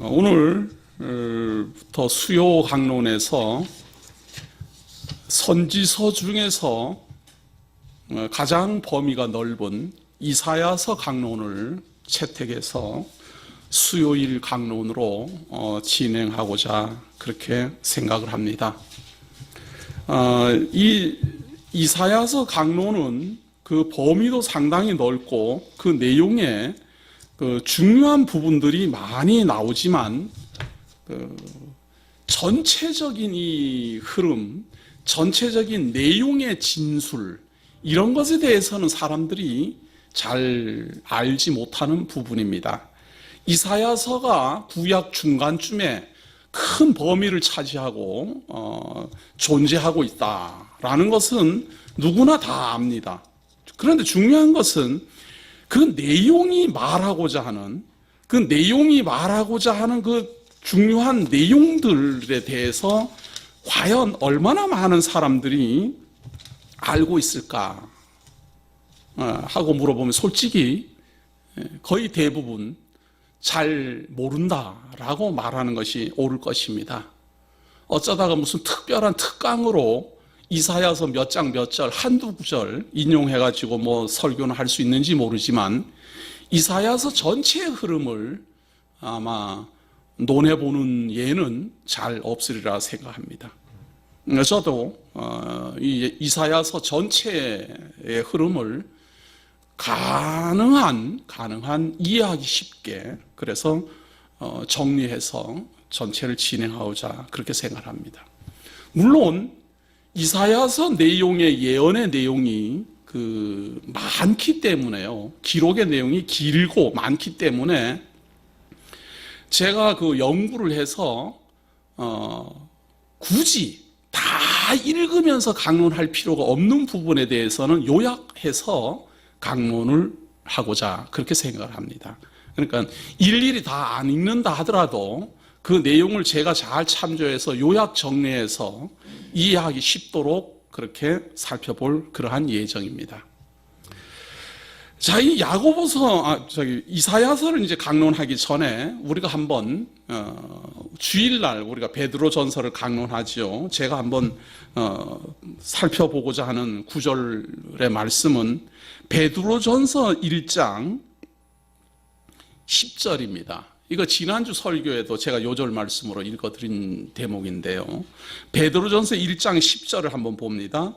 오늘부터 수요 강론에서 선지서 중에서 가장 범위가 넓은 이사야서 강론을 채택해서 수요일 강론으로 진행하고자 그렇게 생각을 합니다. 이 이사야서 강론은 그 범위도 상당히 넓고 그 내용에 그 중요한 부분들이 많이 나오지만 전체적인 이 흐름, 전체적인 내용의 진술 이런 것에 대해서는 사람들이 잘 알지 못하는 부분입니다. 이사야서가 구약 중간쯤에 큰 범위를 차지하고 존재하고 있다라는 것은 누구나 다 압니다. 그런데 중요한 것은 그 내용이 말하고자 하는 그 중요한 내용들에 대해서 과연 얼마나 많은 사람들이 알고 있을까 하고 물어보면 솔직히 거의 대부분 잘 모른다라고 말하는 것이 옳을 것입니다. 어쩌다가 무슨 특별한 특강으로 이사야서 몇 장 몇 절 한두 구절 인용해가지고 설교는 할 수 있는지 모르지만 이사야서 전체의 흐름을 아마 논해보는 예는 잘 없으리라 생각합니다. 저도 이 이사야서 전체의 흐름을 가능한 이해하기 쉽게 그래서 정리해서 전체를 진행하고자 그렇게 생각합니다. 물론 이사야서 내용의 예언의 내용이 많기 때문에요. 기록의 내용이 길고 많기 때문에 제가 연구를 해서 굳이 다 읽으면서 강론할 필요가 없는 부분에 대해서는 요약해서 강론을 하고자 그렇게 생각을 합니다. 그러니까 일일이 다 안 읽는다 하더라도 그 내용을 제가 잘 참조해서 요약 정리해서 이해하기 쉽도록 그렇게 살펴볼 그러한 예정입니다. 자, 이 이사야서를 이제 강론하기 전에 우리가 한번 주일날 우리가 베드로전서를 강론하지요. 제가 한번 살펴보고자 하는 구절의 말씀은 베드로전서 1장 10절입니다. 이거 지난주 설교에도 제가 요절 말씀으로 읽어드린 대목인데요. 베드로전서 1장 10절을 한번 봅니다.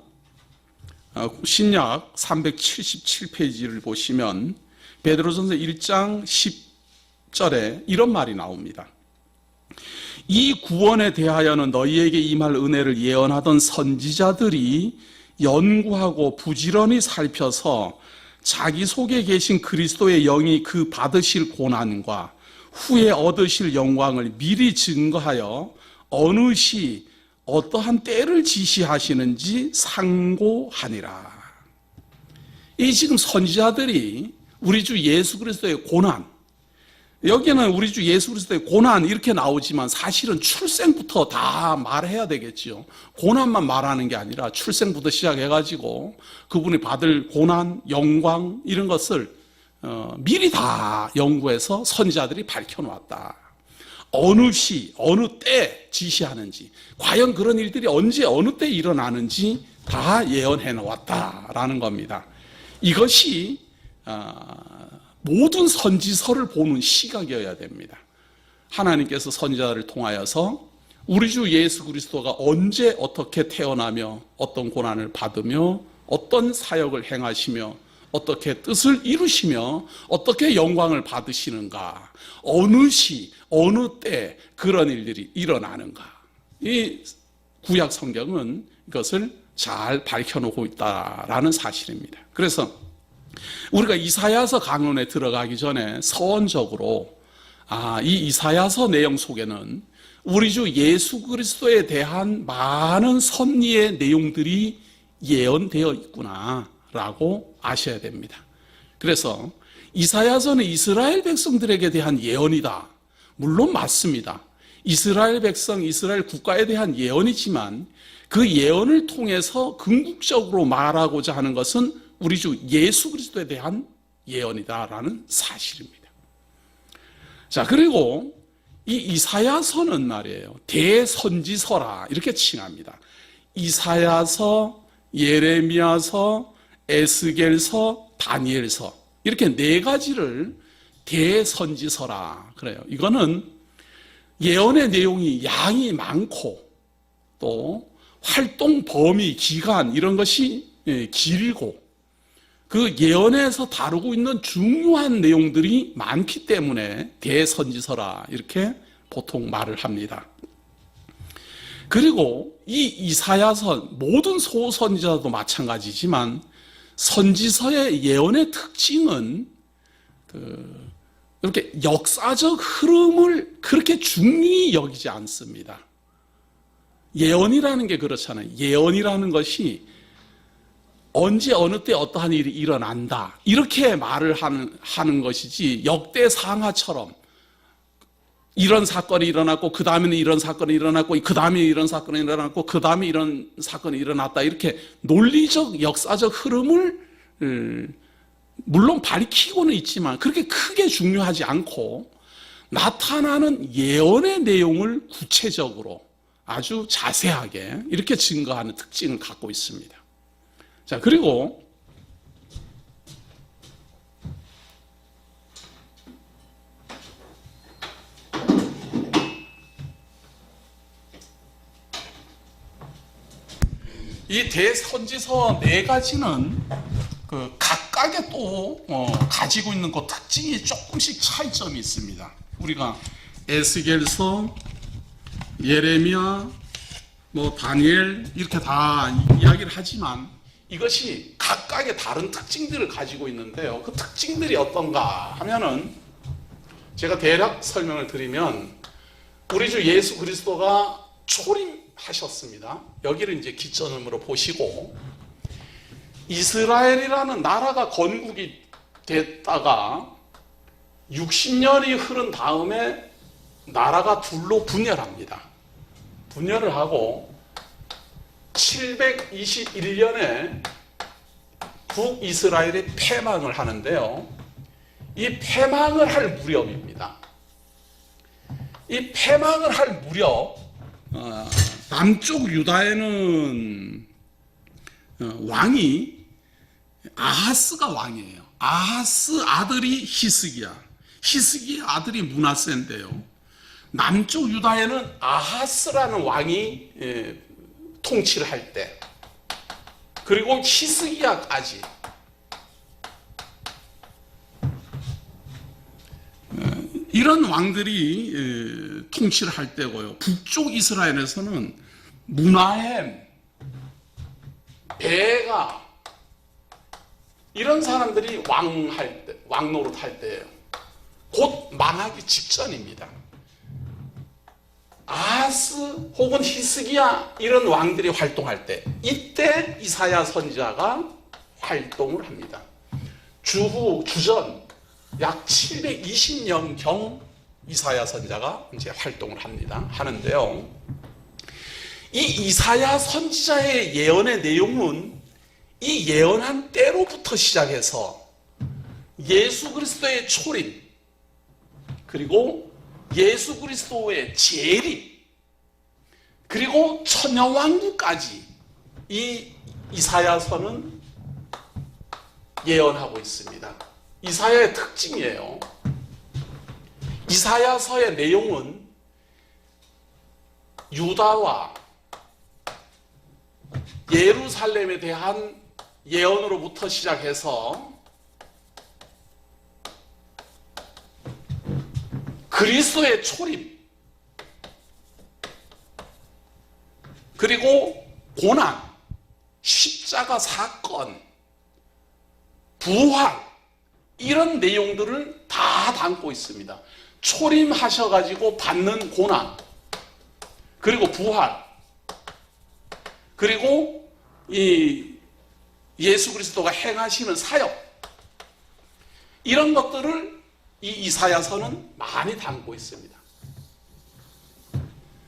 신약 377페이지를 보시면 베드로전서 1장 10절에 이런 말이 나옵니다. 이 구원에 대하여는 너희에게 임할 은혜를 예언하던 선지자들이 연구하고 부지런히 살펴서 자기 속에 계신 그리스도의 영이 그 받으실 고난과 후에 얻으실 영광을 미리 증거하여 어느 시 어떠한 때를 지시하시는지 상고하니라. 이 지금 선지자들이 우리 주 예수 그리스도의 고난, 여기는 우리 주 예수 그리스도의 고난 이렇게 나오지만 사실은 출생부터 다 말해야 되겠죠. 고난만 말하는 게 아니라 출생부터 시작해가지고 그분이 받을 고난, 영광 이런 것을 미리 다 연구해서 선지자들이 밝혀놓았다. 어느 시, 어느 때 지시하는지, 과연 그런 일들이 언제, 어느 때 일어나는지 다 예언해 놓았다라는 겁니다. 이것이 모든 선지서를 보는 시각이어야 됩니다. 하나님께서 선지자를 통하여서 우리 주 예수 그리스도가 언제 어떻게 태어나며 어떤 고난을 받으며 어떤 사역을 행하시며 어떻게 뜻을 이루시며 어떻게 영광을 받으시는가, 어느 시, 어느 때 그런 일들이 일어나는가. 이 구약 성경은 이것을 잘 밝혀놓고 있다라는 사실입니다. 그래서 우리가 이사야서 강론에 들어가기 전에 서원적으로 이 이사야서 내용 속에는 우리 주 예수 그리스도에 대한 많은 섭리의 내용들이 예언되어 있구나라고 아셔야 됩니다. 그래서 이사야서는 이스라엘 백성들에게 대한 예언이다. 물론 맞습니다. 이스라엘 백성, 이스라엘 국가에 대한 예언이지만 그 예언을 통해서 궁극적으로 말하고자 하는 것은 우리 주 예수 그리스도에 대한 예언이다라는 사실입니다. 자, 그리고 이 이사야서는 말이에요, 대선지서라 이렇게 칭합니다. 이사야서, 예레미야서, 에스겔서, 다니엘서 이렇게 네 가지를 대선지서라 그래요. 이거는 예언의 내용이 양이 많고 또 활동 범위, 기간 이런 것이 길고 그 예언에서 다루고 있는 중요한 내용들이 많기 때문에 대선지서라 이렇게 보통 말을 합니다. 그리고 이 이사야서, 모든 소선지서도 마찬가지지만 선지서의 예언의 특징은 이렇게 역사적 흐름을 그렇게 중요히 여기지 않습니다. 예언이라는 게 그렇잖아요. 예언이라는 것이 언제 어느 때 어떠한 일이 일어난다 이렇게 말을 하는 것이지, 역대상하처럼 이런 사건이 일어났고 그 다음에는 이런 사건이 일어났고 그 다음에 이런 사건이 일어났고 그 다음에 이런 사건이 일어났다 이렇게 논리적 역사적 흐름을 물론 밝히고는 있지만 그렇게 크게 중요하지 않고 나타나는 예언의 내용을 구체적으로 아주 자세하게 이렇게 증거하는 특징을 갖고 있습니다. 자, 그리고 이 대선지서 네 가지는 그 각각의 또 가지고 있는 그 특징이 조금씩 차이점이 있습니다. 우리가 에스겔서, 예레미야, 다니엘 이렇게 다 이야기를 하지만 이것이 각각의 다른 특징들을 가지고 있는데요. 그 특징들이 어떤가 하면은 제가 대략 설명을 드리면 우리 주 예수 그리스도가 초림하셨습니다. 여기를 이제 기점으로 보시고 이스라엘이라는 나라가 건국이 됐다가 60년이 흐른 다음에 나라가 둘로 분열합니다. 분열을 하고 721년에 북이스라엘이 패망을 하는데요. 이 패망을 할 무렵입니다. 이 패망을 할 무렵 남쪽 유다에는 왕이 아하스가 왕이에요. 아하스 아들이 히스기야, 히스기야 아들이 므낫세인데요. 남쪽 유다에는 아하스라는 왕이 통치를 할 때, 그리고 히스기야까지 이런 왕들이 통치를 할 때고요. 북쪽 이스라엘에서는 무나헴, 베가 이런 사람들이 왕 노릇할 때예요. 곧 망하기 직전입니다. 아하스 혹은 히스기야 이런 왕들이 활동할 때, 이때 이사야 선지자가 활동을 합니다. 주전 약 720년경 이사야 선지자가 이제 활동을 하는데요. 이 이사야 선지자의 예언의 내용은 이 예언한 때로부터 시작해서 예수 그리스도의 초림, 그리고 예수 그리스도의 재림, 그리고 천년왕국까지 이 이사야서는 예언하고 있습니다. 이사야의 특징이에요. 이사야서의 내용은 유다와 예루살렘에 대한 예언으로부터 시작해서 그리스도의 초림, 그리고 고난, 십자가 사건, 부활 이런 내용들을 다 담고 있습니다. 초림하셔가지고 받는 고난, 그리고 부활, 그리고 이 예수 그리스도가 행하시는 사역, 이런 것들을 이 이사야서는 많이 담고 있습니다.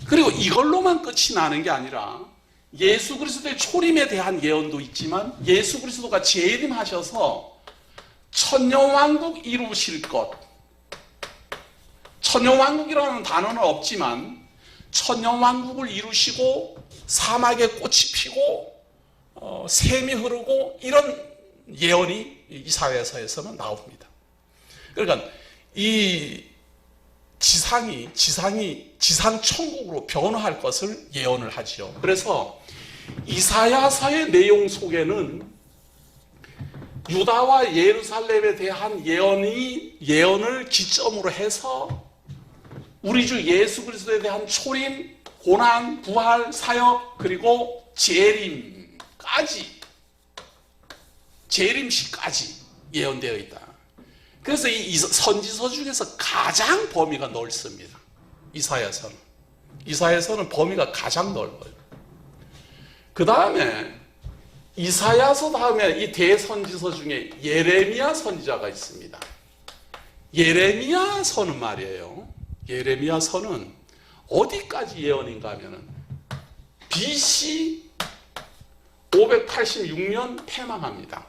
그리고 이걸로만 끝이 나는 게 아니라 예수 그리스도의 초림에 대한 예언도 있지만 예수 그리스도가 재림하셔서 천년왕국 이루실 것, 천년왕국이라는 단어는 없지만 천년왕국을 이루시고 사막에 꽃이 피고 샘이 흐르고 이런 예언이 이사야서에서는 나옵니다. 그러니까 이 지상이 지상 천국으로 변화할 것을 예언을 하지요. 그래서 이사야서의 내용 속에는 유다와 예루살렘에 대한 예언을 기점으로 해서 우리 주 예수 그리스도에 대한 초림, 고난, 부활, 사역, 그리고 재림시까지 예언되어 있다. 그래서 이 선지서 중에서 가장 범위가 넓습니다. 이사야서는 범위가 가장 넓어요. 그 다음에 이사야서 다음에 이 대선지서 중에 예레미야 선지자가 있습니다. 예레미야서는 말이에요. 예레미야서는 어디까지 예언인가 하면은 BC 586년 패망합니다.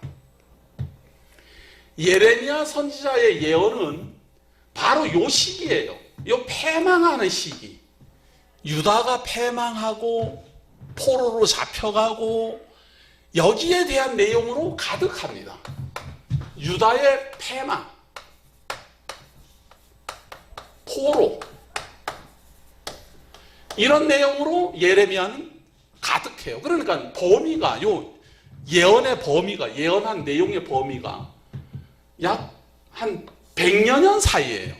예레미야 선지자의 예언은 바로 요 시기예요. 요 패망하는 시기. 유다가 패망하고 포로로 잡혀가고 여기에 대한 내용으로 가득합니다. 유다의 패망, 포로, 이런 내용으로 예레미야는 가득해요. 그러니까 범위가, 예언의 범위가, 예언한 내용의 범위가 약 한 100여 년 사이에요.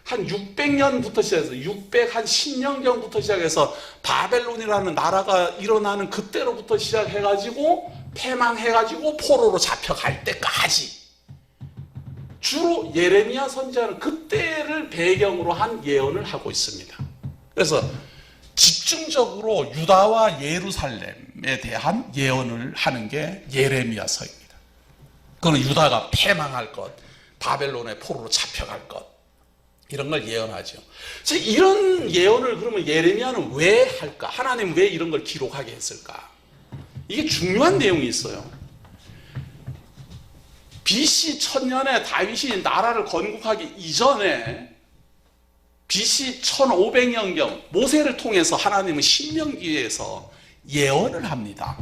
한 600년부터 시작해서 610년경부터 시작해서 바벨론이라는 나라가 일어나는 그때로부터 시작해가지고 패망해가지고 포로로 잡혀갈 때까지 주로 예레미야 선지자는 그때를 배경으로 한 예언을 하고 있습니다. 그래서 집중적으로 유다와 예루살렘에 대한 예언을 하는 게 예레미야서입니다. 그건 유다가 패망할 것, 바벨론의 포로로 잡혀갈 것, 이런 걸 예언하죠. 이런 예언을 그러면 예레미야는 왜 할까? 하나님 왜 이런 걸 기록하게 했을까? 이게 중요한 내용이 있어요. BC 1000년에 다윗이 나라를 건국하기 이전에 BC 1500년경 모세를 통해서 하나님은 신명기에서 예언을 합니다.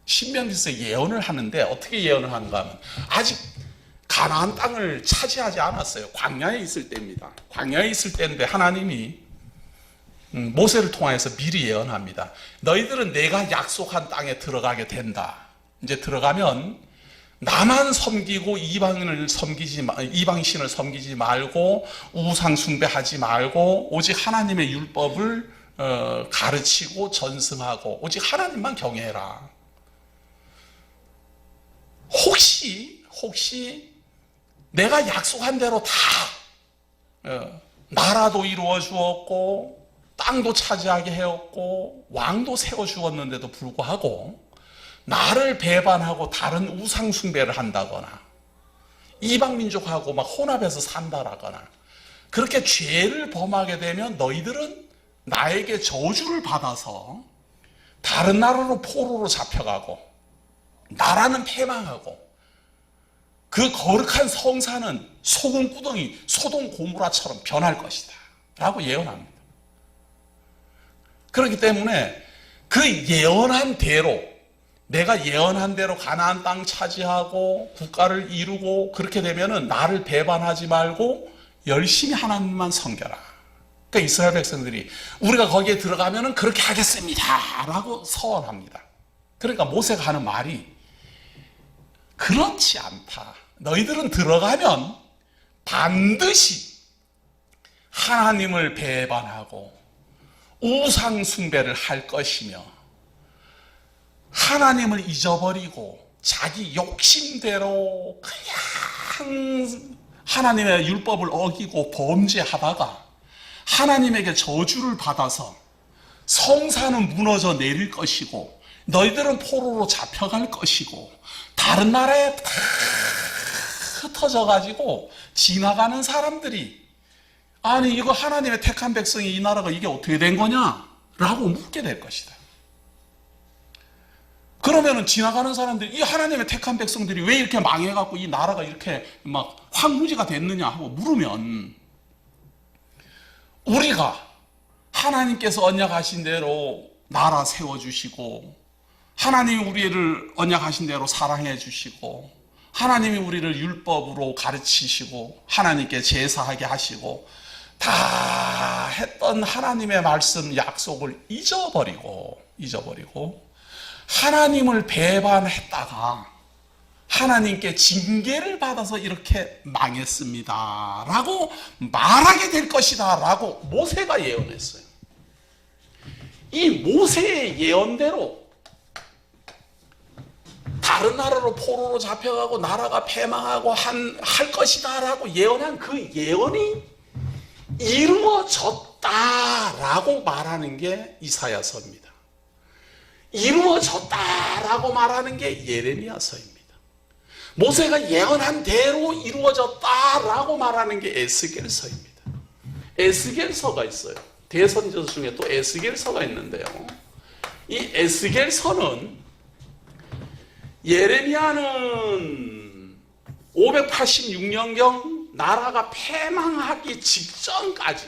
신명기에서 예언을 하는데 어떻게 예언을 하는가 하면 아직 가나안 땅을 차지하지 않았어요. 광야에 있을 때입니다. 광야에 있을 때인데 하나님이 모세를 통해서 미리 예언합니다. 너희들은 내가 약속한 땅에 들어가게 된다. 이제 들어가면 나만 섬기고 이방신을 섬기지 말고 우상 숭배하지 말고 오직 하나님의 율법을 가르치고 전승하고 오직 하나님만 경외해라. 혹시 내가 약속한 대로 다 나라도 이루어 주었고 땅도 차지하게 해왔고 왕도 세워 주었는데도 불구하고 나를 배반하고 다른 우상 숭배를 한다거나 이방 민족하고 막 혼합해서 산다라거나 그렇게 죄를 범하게 되면 너희들은 나에게 저주를 받아서 다른 나라로 포로로 잡혀가고 나라는 패망하고 그 거룩한 성사는 소금구덩이 소돔 고모라처럼 변할 것이다 라고 예언합니다. 그렇기 때문에 그 예언한 대로 내가 예언한 대로 가나안 땅 차지하고 국가를 이루고 그렇게 되면은 나를 배반하지 말고 열심히 하나님만 섬겨라. 그러니까 이스라엘 백성들이 우리가 거기에 들어가면은 그렇게 하겠습니다 라고 서원합니다. 그러니까 모세가 하는 말이 그렇지 않다. 너희들은 들어가면 반드시 하나님을 배반하고 우상 숭배를 할 것이며 하나님을 잊어버리고 자기 욕심대로 그냥 하나님의 율법을 어기고 범죄하다가 하나님에게 저주를 받아서 성사는 무너져 내릴 것이고 너희들은 포로로 잡혀갈 것이고 다른 나라에 다 흩어져 가지고 지나가는 사람들이 아니 이거 하나님의 택한 백성이 이 나라가 이게 어떻게 된 거냐? 라고 묻게 될 것이다. 그러면은 지나가는 사람들이 이 하나님의 택한 백성들이 왜 이렇게 망해갖고 이 나라가 이렇게 막 황무지가 됐느냐 하고 물으면 우리가 하나님께서 언약하신 대로 나라 세워주시고, 하나님이 우리를 언약하신 대로 사랑해 주시고, 하나님이 우리를 율법으로 가르치시고 하나님께 제사하게 하시고 다 했던 하나님의 말씀 약속을 잊어버리고 하나님을 배반했다가 하나님께 징계를 받아서 이렇게 망했습니다 라고 말하게 될 것이다 라고 모세가 예언했어요. 이 모세의 예언대로 다른 나라로 포로로 잡혀가고 나라가 패망하고 할 것이다 라고 예언한 그 예언이 이루어졌다라고 말하는 게 이사야서입니다. 이루어졌다라고 말하는 게 예레미야서입니다. 모세가 예언한 대로 이루어졌다라고 말하는 게 에스겔서입니다. 에스겔서가 있어요. 대선지서 중에 또 에스겔서가 있는데요. 이 에스겔서는 예레미야는 586년경 나라가 패망하기 직전까지,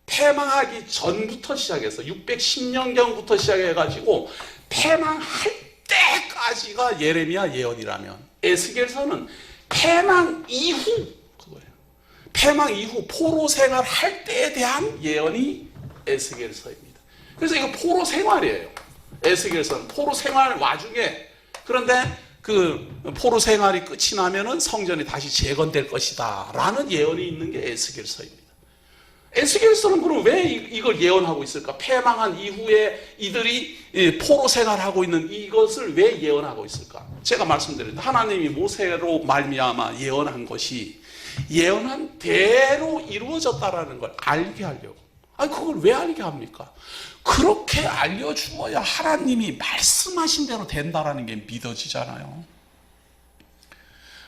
패망하기 전부터 시작해서 610년경부터 시작해가지고 패망할 때까지가 예레미야 예언이라면, 에스겔서는 패망 이후 그거예요. 패망 이후 포로 생활할 때에 대한 예언이 에스겔서입니다. 그래서 이거 포로 생활이에요. 에스겔서는 포로 생활 와중에, 그런데 그 포로 생활이 끝이 나면은 성전이 다시 재건될 것이다 라는 예언이 있는 게 에스겔서입니다. 에스겔서는 그럼 왜 이걸 예언하고 있을까? 패망한 이후에 이들이 포로 생활하고 있는 이것을 왜 예언하고 있을까? 제가 말씀드렸는데 하나님이 모세로 말미암아 예언한 것이 예언한 대로 이루어졌다라는 걸 알게 하려고. 아니 그걸 왜 알게 합니까? 그렇게 알려주어야 하나님이 말씀하신 대로 된다라는 게 믿어지잖아요.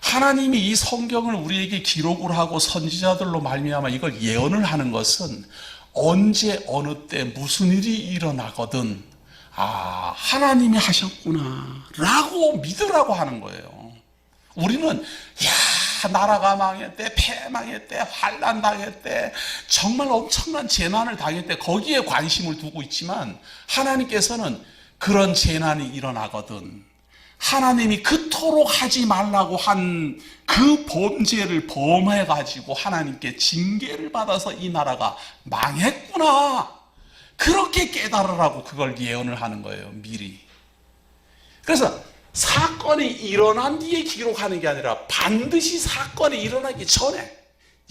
하나님이 이 성경을 우리에게 기록을 하고 선지자들로 말미암아 이걸 예언을 하는 것은 언제 어느 때 무슨 일이 일어나거든 아 하나님이 하셨구나 라고 믿으라고 하는 거예요. 우리는 나라가 망했대, 패망했대, 환난 당했대, 정말 엄청난 재난을 당했대, 거기에 관심을 두고 있지만 하나님께서는 그런 재난이 일어나거든 하나님이 그토록 하지 말라고 한 그 범죄를 범해가지고 하나님께 징계를 받아서 이 나라가 망했구나 그렇게 깨달으라고 그걸 예언을 하는 거예요. 미리. 그래서 사건이 일어난 뒤에 기록하는 게 아니라 반드시 사건이 일어나기 전에,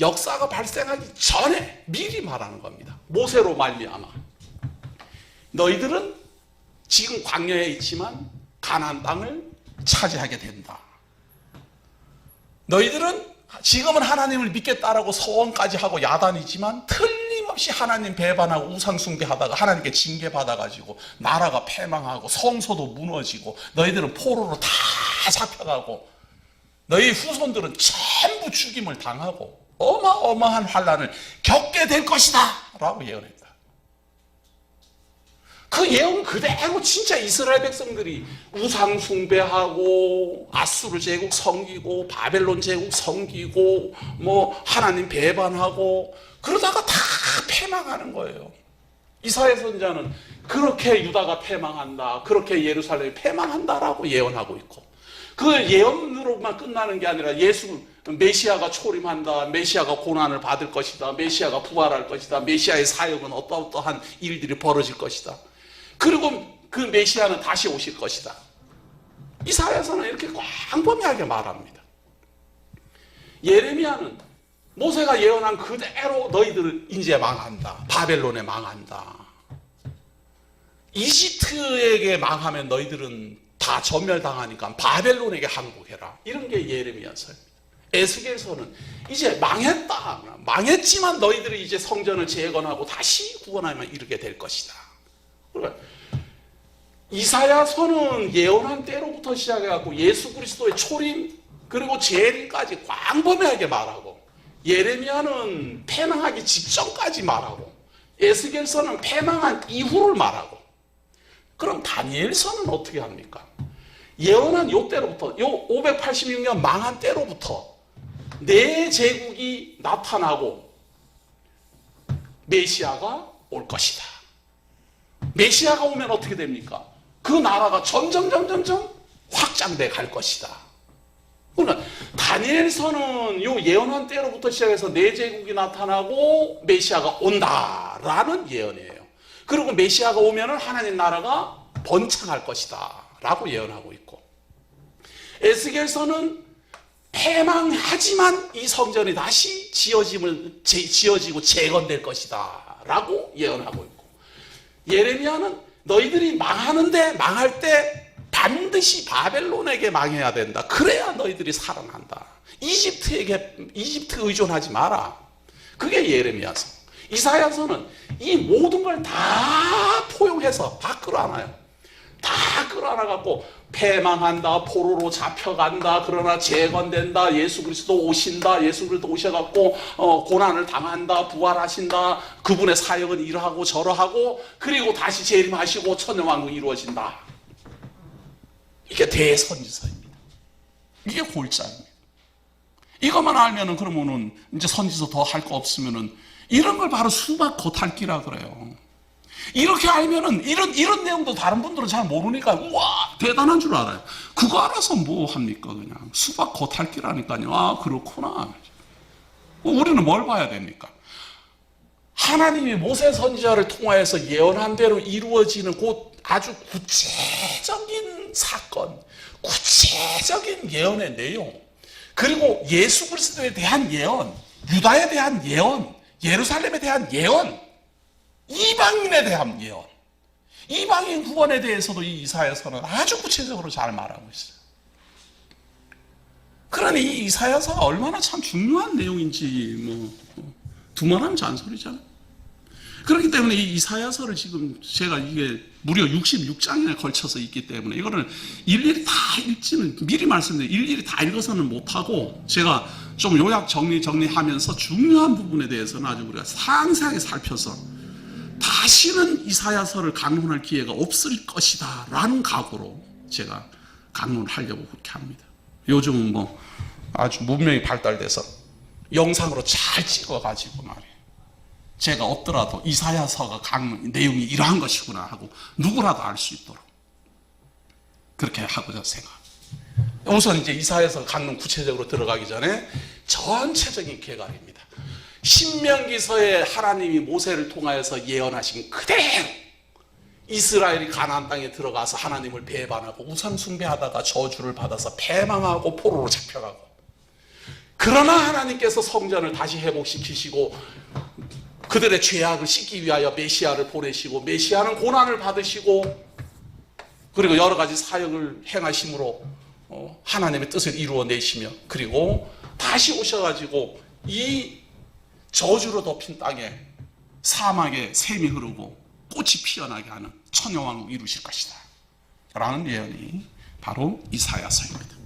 역사가 발생하기 전에 미리 말하는 겁니다. 모세로 말미암아 너희들은 지금 광야에 있지만 가나안 땅을 차지하게 된다. 너희들은 지금은 하나님을 믿겠다라고 서원까지 하고 야단이지만 틀림없이 하나님 배반하고 우상숭배하다가 하나님께 징계받아가지고 나라가 패망하고 성소도 무너지고 너희들은 포로로 다 잡혀가고 너희 후손들은 전부 죽임을 당하고 어마어마한 환난을 겪게 될 것이다 라고 예언했다. 그 예언 그대로 진짜 이스라엘 백성들이 우상 숭배하고 아수르 제국 섬기고 바벨론 제국 섬기고 뭐 하나님 배반하고 그러다가 다 패망하는 거예요. 이사야 선지자는 그렇게 유다가 패망한다, 그렇게 예루살렘이 패망한다라고 예언하고 있고, 그 예언으로만 끝나는 게 아니라 예수 메시아가 초림한다, 메시아가 고난을 받을 것이다, 메시아가 부활할 것이다, 메시아의 사역은 어떠한 일들이 벌어질 것이다, 그리고 그 메시아는 다시 오실 것이다. 이사야서는 이렇게 광범위하게 말합니다. 예레미야는 모세가 예언한 그대로 너희들은 이제 망한다, 바벨론에 망한다, 이집트에게 망하면 너희들은 다 전멸당하니까 바벨론에게 항복해라, 이런 게 예레미야서입니다. 에스겔서는 이제 망했다, 망했지만 너희들이 이제 성전을 재건하고 다시 구원하면 이르게 될 것이다. 그러니까 이사야서는 예언한 때로부터 시작해갖고 예수 그리스도의 초림 그리고 재림까지 광범위하게 말하고, 예레미야는 패망하기 직전까지 말하고, 에스겔서는 패망한 이후를 말하고, 그럼 다니엘서는 어떻게 합니까? 예언한 요 때로부터, 요 586년 망한 때로부터 내 제국이 나타나고 메시아가 올 것이다. 메시아가 오면 어떻게 됩니까? 그 나라가 점점 확장돼 갈 것이다. 그러나 다니엘서는 요 예언한 때로부터 시작해서 네 제국이 나타나고 메시아가 온다라는 예언이에요. 그리고 메시아가 오면은 하나님 나라가 번창할 것이다 라고 예언하고 있고, 에스겔서는 패망하지만 이 성전이 다시 지어지고 재건될 것이다 라고 예언하고 있고, 예레미야는 너희들이 망하는데 망할 때 반드시 바벨론에게 망해야 된다. 그래야 너희들이 살아난다. 이집트 의존하지 마라. 그게 예레미야서. 이사야서는 이 모든 걸 다 포용해서 다 끌어안아요. 다 끌어안아갖고 패망한다, 포로로 잡혀간다, 그러나 재건된다, 예수 그리스도 오신다, 예수 그리스도 오셔갖고 고난을 당한다, 부활하신다, 그분의 사역은 이러하고 저러하고, 그리고 다시 재림하시고 천년왕국이 이루어진다. 이게 대선지서입니다. 이게 골자입니다. 이것만 알면은 그러면은 이제 선지서 더 할 거 없으면은, 이런 걸 바로 수박 겉핥기라 그래요. 이렇게 알면은 이런 내용도 다른 분들은 잘 모르니까 우와 대단한 줄 알아요. 그거 알아서 뭐 합니까? 그냥 수박 겉핥기라니까요. 아 그렇구나. 우리는 뭘 봐야 됩니까? 하나님이 모세 선지자를 통하여서 예언한 대로 이루어지는 곧 아주 구체적인 사건, 구체적인 예언의 내용, 그리고 예수 그리스도에 대한 예언, 유다에 대한 예언, 예루살렘에 대한 예언, 이방인에 대한 예언, 이방인 구원에 대해서도 이 이사야서는 아주 구체적으로 잘 말하고 있어요. 그러니 이 이사야서가 얼마나 참 중요한 내용인지 두말하면 잔소리잖아요. 그렇기 때문에 이 이사야서를 지금 제가 이게 무려 66장에 걸쳐서 있기 때문에 이거를 일일이 다 읽지는, 미리 말씀드려요. 일일이 다 읽어서는 못하고 제가 좀 요약 정리하면서 중요한 부분에 대해서는 아주 우리가 상세하게 살펴서 다시는 이사야서를 강론할 기회가 없을 것이다 라는 각오로 제가 강론을 하려고 그렇게 합니다. 요즘은 아주 문명이 발달돼서 영상으로 잘 찍어가지고 말이에요. 제가 없더라도 이사야서가 강론 내용이 이러한 것이구나 하고 누구라도 알 수 있도록 그렇게 하고자 생각합니다. 우선 이제 이사야서 강론 구체적으로 들어가기 전에 전체적인 개괄입니다. 신명기서에 하나님이 모세를 통하여서 예언하신 그대로 이스라엘이 가나안 땅에 들어가서 하나님을 배반하고 우상 숭배하다가 저주를 받아서 패망하고 포로로 잡혀가고, 그러나 하나님께서 성전을 다시 회복시키시고 그들의 죄악을 씻기 위하여 메시아를 보내시고, 메시아는 고난을 받으시고 그리고 여러 가지 사역을 행하심으로 하나님의 뜻을 이루어내시며, 그리고 다시 오셔가지고 이 저주로 덮인 땅에 사막에 샘이 흐르고 꽃이 피어나게 하는 천년왕국을 이루실 것이다 라는 예언이 바로 이사야서입니다.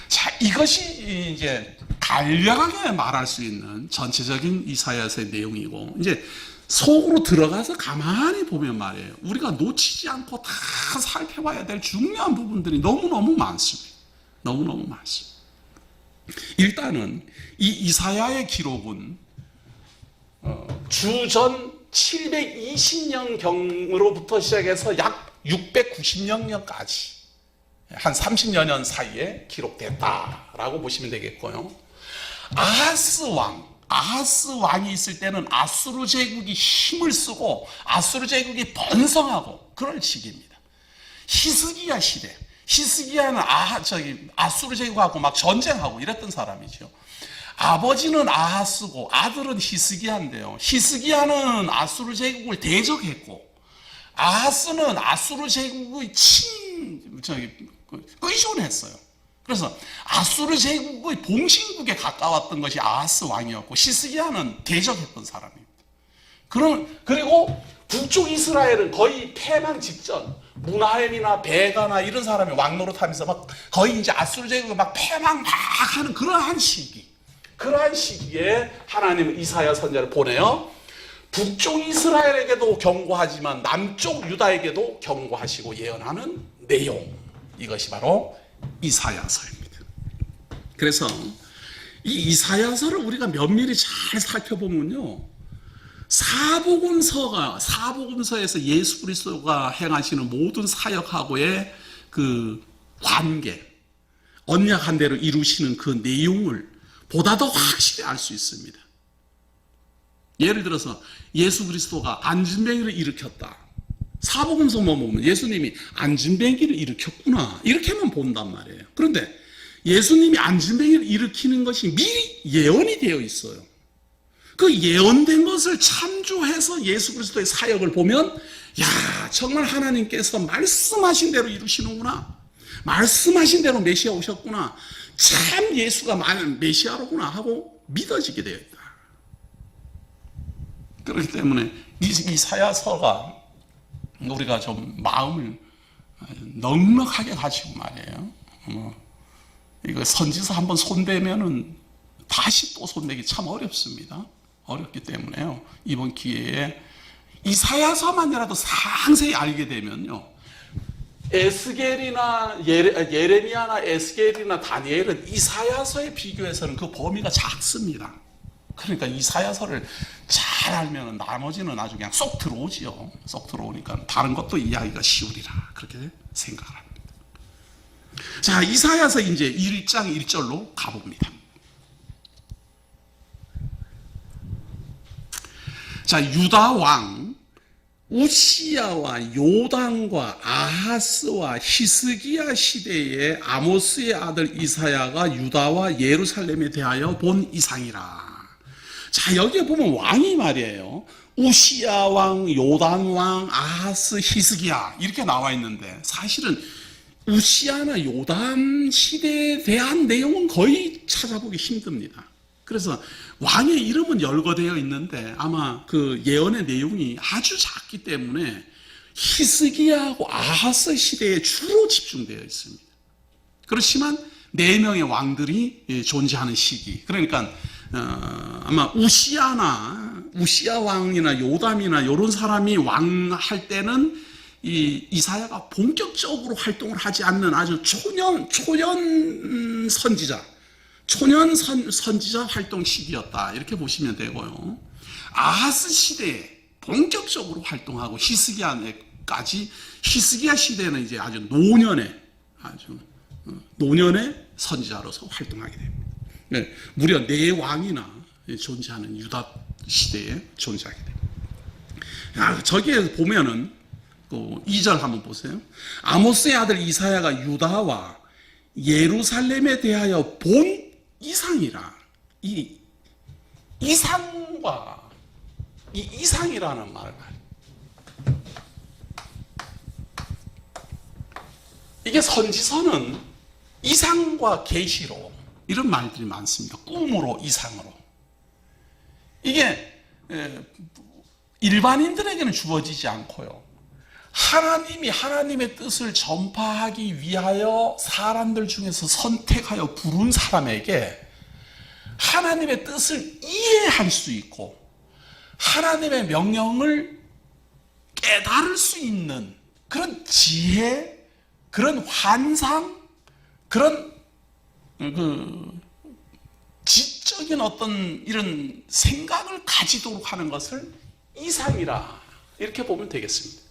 자, 이것이 이제 간략하게 말할 수 있는 전체적인 이사야서의 내용이고, 이제 속으로 들어가서 가만히 보면 말이에요, 우리가 놓치지 않고 다 살펴봐야 될 중요한 부분들이 너무너무 많습니다. 너무너무 많습니다. 일단은 이 이사야의 기록은 주전 720년경으로부터 시작해서 약 690년까지 한 30여 년 사이에 기록됐다라고 보시면 되겠고요. 아하스 왕이 있을 때는 아수르 제국이 힘을 쓰고 아수르 제국이 번성하고 그럴 시기입니다. 히스기야 시대, 히스기야는 아수르 제국하고 막 전쟁하고 이랬던 사람이죠. 아버지는 아하스고 아들은 히스기야인데요, 히스기야는 아수르 제국을 대적했고 아하스는 아수르 제국의 의존했어요. 그래서 아수르 제국의 봉신국에 가까웠던 것이 아하스 왕이었고 히스기야는 대적했던 사람입니다. 그리고 북쪽 이스라엘은 거의 패망 직전, 무나헬이나 베가나 이런 사람이 왕노릇하면서 막 거의 이제 아수르 제국이 막 패망 막 하는 그러한 시기에 하나님은 이사야 선지자를 보내요. 북쪽 이스라엘에게도 경고하지만 남쪽 유다에게도 경고하시고 예언하는 내용, 이것이 바로 이사야서입니다. 그래서 이 이사야서를 우리가 면밀히 잘 살펴보면요, 사복음서에서 예수 그리스도가 행하시는 모든 사역하고의 그 관계, 언약한 대로 이루시는 그 내용을 보다 더 확실히 알 수 있습니다. 예를 들어서 예수 그리스도가 안진뱅이를 일으켰다. 사복음서만 보면 예수님이 안진뱅이를 일으켰구나, 이렇게만 본단 말이에요. 그런데 예수님이 안진뱅이를 일으키는 것이 미리 예언이 되어 있어요. 그 예언된 것을 참조해서 예수 그리스도의 사역을 보면, 야, 정말 하나님께서 말씀하신 대로 이루시는구나, 말씀하신 대로 메시아 오셨구나, 참 예수가 메시아로구나 하고 믿어지게 되어 있다. 그렇기 때문에 이사야서가 우리가 좀 마음을 넉넉하게 가지고 말이에요. 이거 선지서 한번 손대면은 다시 또 손대기 참 어렵습니다. 어렵기 때문에요. 이번 기회에 이사야서만이라도 상세히 알게 되면요, 에스겔이나 예레미야나 에스겔이나 다니엘은 이사야서에 비교해서는 그 범위가 작습니다. 그러니까 이사야서를 잘 알면 나머지는 아주 그냥 쏙 들어오지요. 쏙 들어오니까 다른 것도 이해하기가 쉬우리라, 그렇게 생각을 합니다. 자, 이사야서 이제 1장 1절로 가봅니다. 자, 유다 왕 우시야와 요담과 아하스와 히스기야 시대에 아모스의 아들 이사야가 유다와 예루살렘에 대하여 본 이상이라. 자, 여기에 보면 왕이 말이에요. 우시야 왕, 요담 왕, 아하스, 히스기야 이렇게 나와 있는데, 사실은 우시야나 요담 시대에 대한 내용은 거의 찾아보기 힘듭니다. 그래서 왕의 이름은 열거되어 있는데 아마 그 예언의 내용이 아주 작기 때문에 히스기야하고 아하스 시대에 주로 집중되어 있습니다. 그렇지만 4명의 왕들이 존재하는 시기, 그러니까 아마 우시야 왕이나 요담이나 이런 사람이 왕할 때는 이사야가 본격적으로 활동을 하지 않는 아주 초년 선지자 활동 시기였다, 이렇게 보시면 되고요. 아하스 시대에 본격적으로 활동하고 히스기야 시대는 이제 아주 노년의 선지자로서 활동하게 됩니다. 네, 무려 4왕이나 존재하는 유다 시대에 존재하게 됩니다. 저기에 보면은 2절 한번 보세요. 아모스의 아들 이사야가 유다와 예루살렘에 대하여 본 이상이라. 이 이상과 이 이상이라는 말을, 이게 선지서는 이상과 계시로 이런 말들이 많습니다. 꿈으로, 이상으로. 이게 일반인들에게는 주어지지 않고요, 하나님이 하나님의 뜻을 전파하기 위하여 사람들 중에서 선택하여 부른 사람에게 하나님의 뜻을 이해할 수 있고 하나님의 명령을 깨달을 수 있는 그런 지혜, 그런 환상, 그런 지적인 어떤 이런 생각을 가지도록 하는 것을 이상이라, 이렇게 보면 되겠습니다.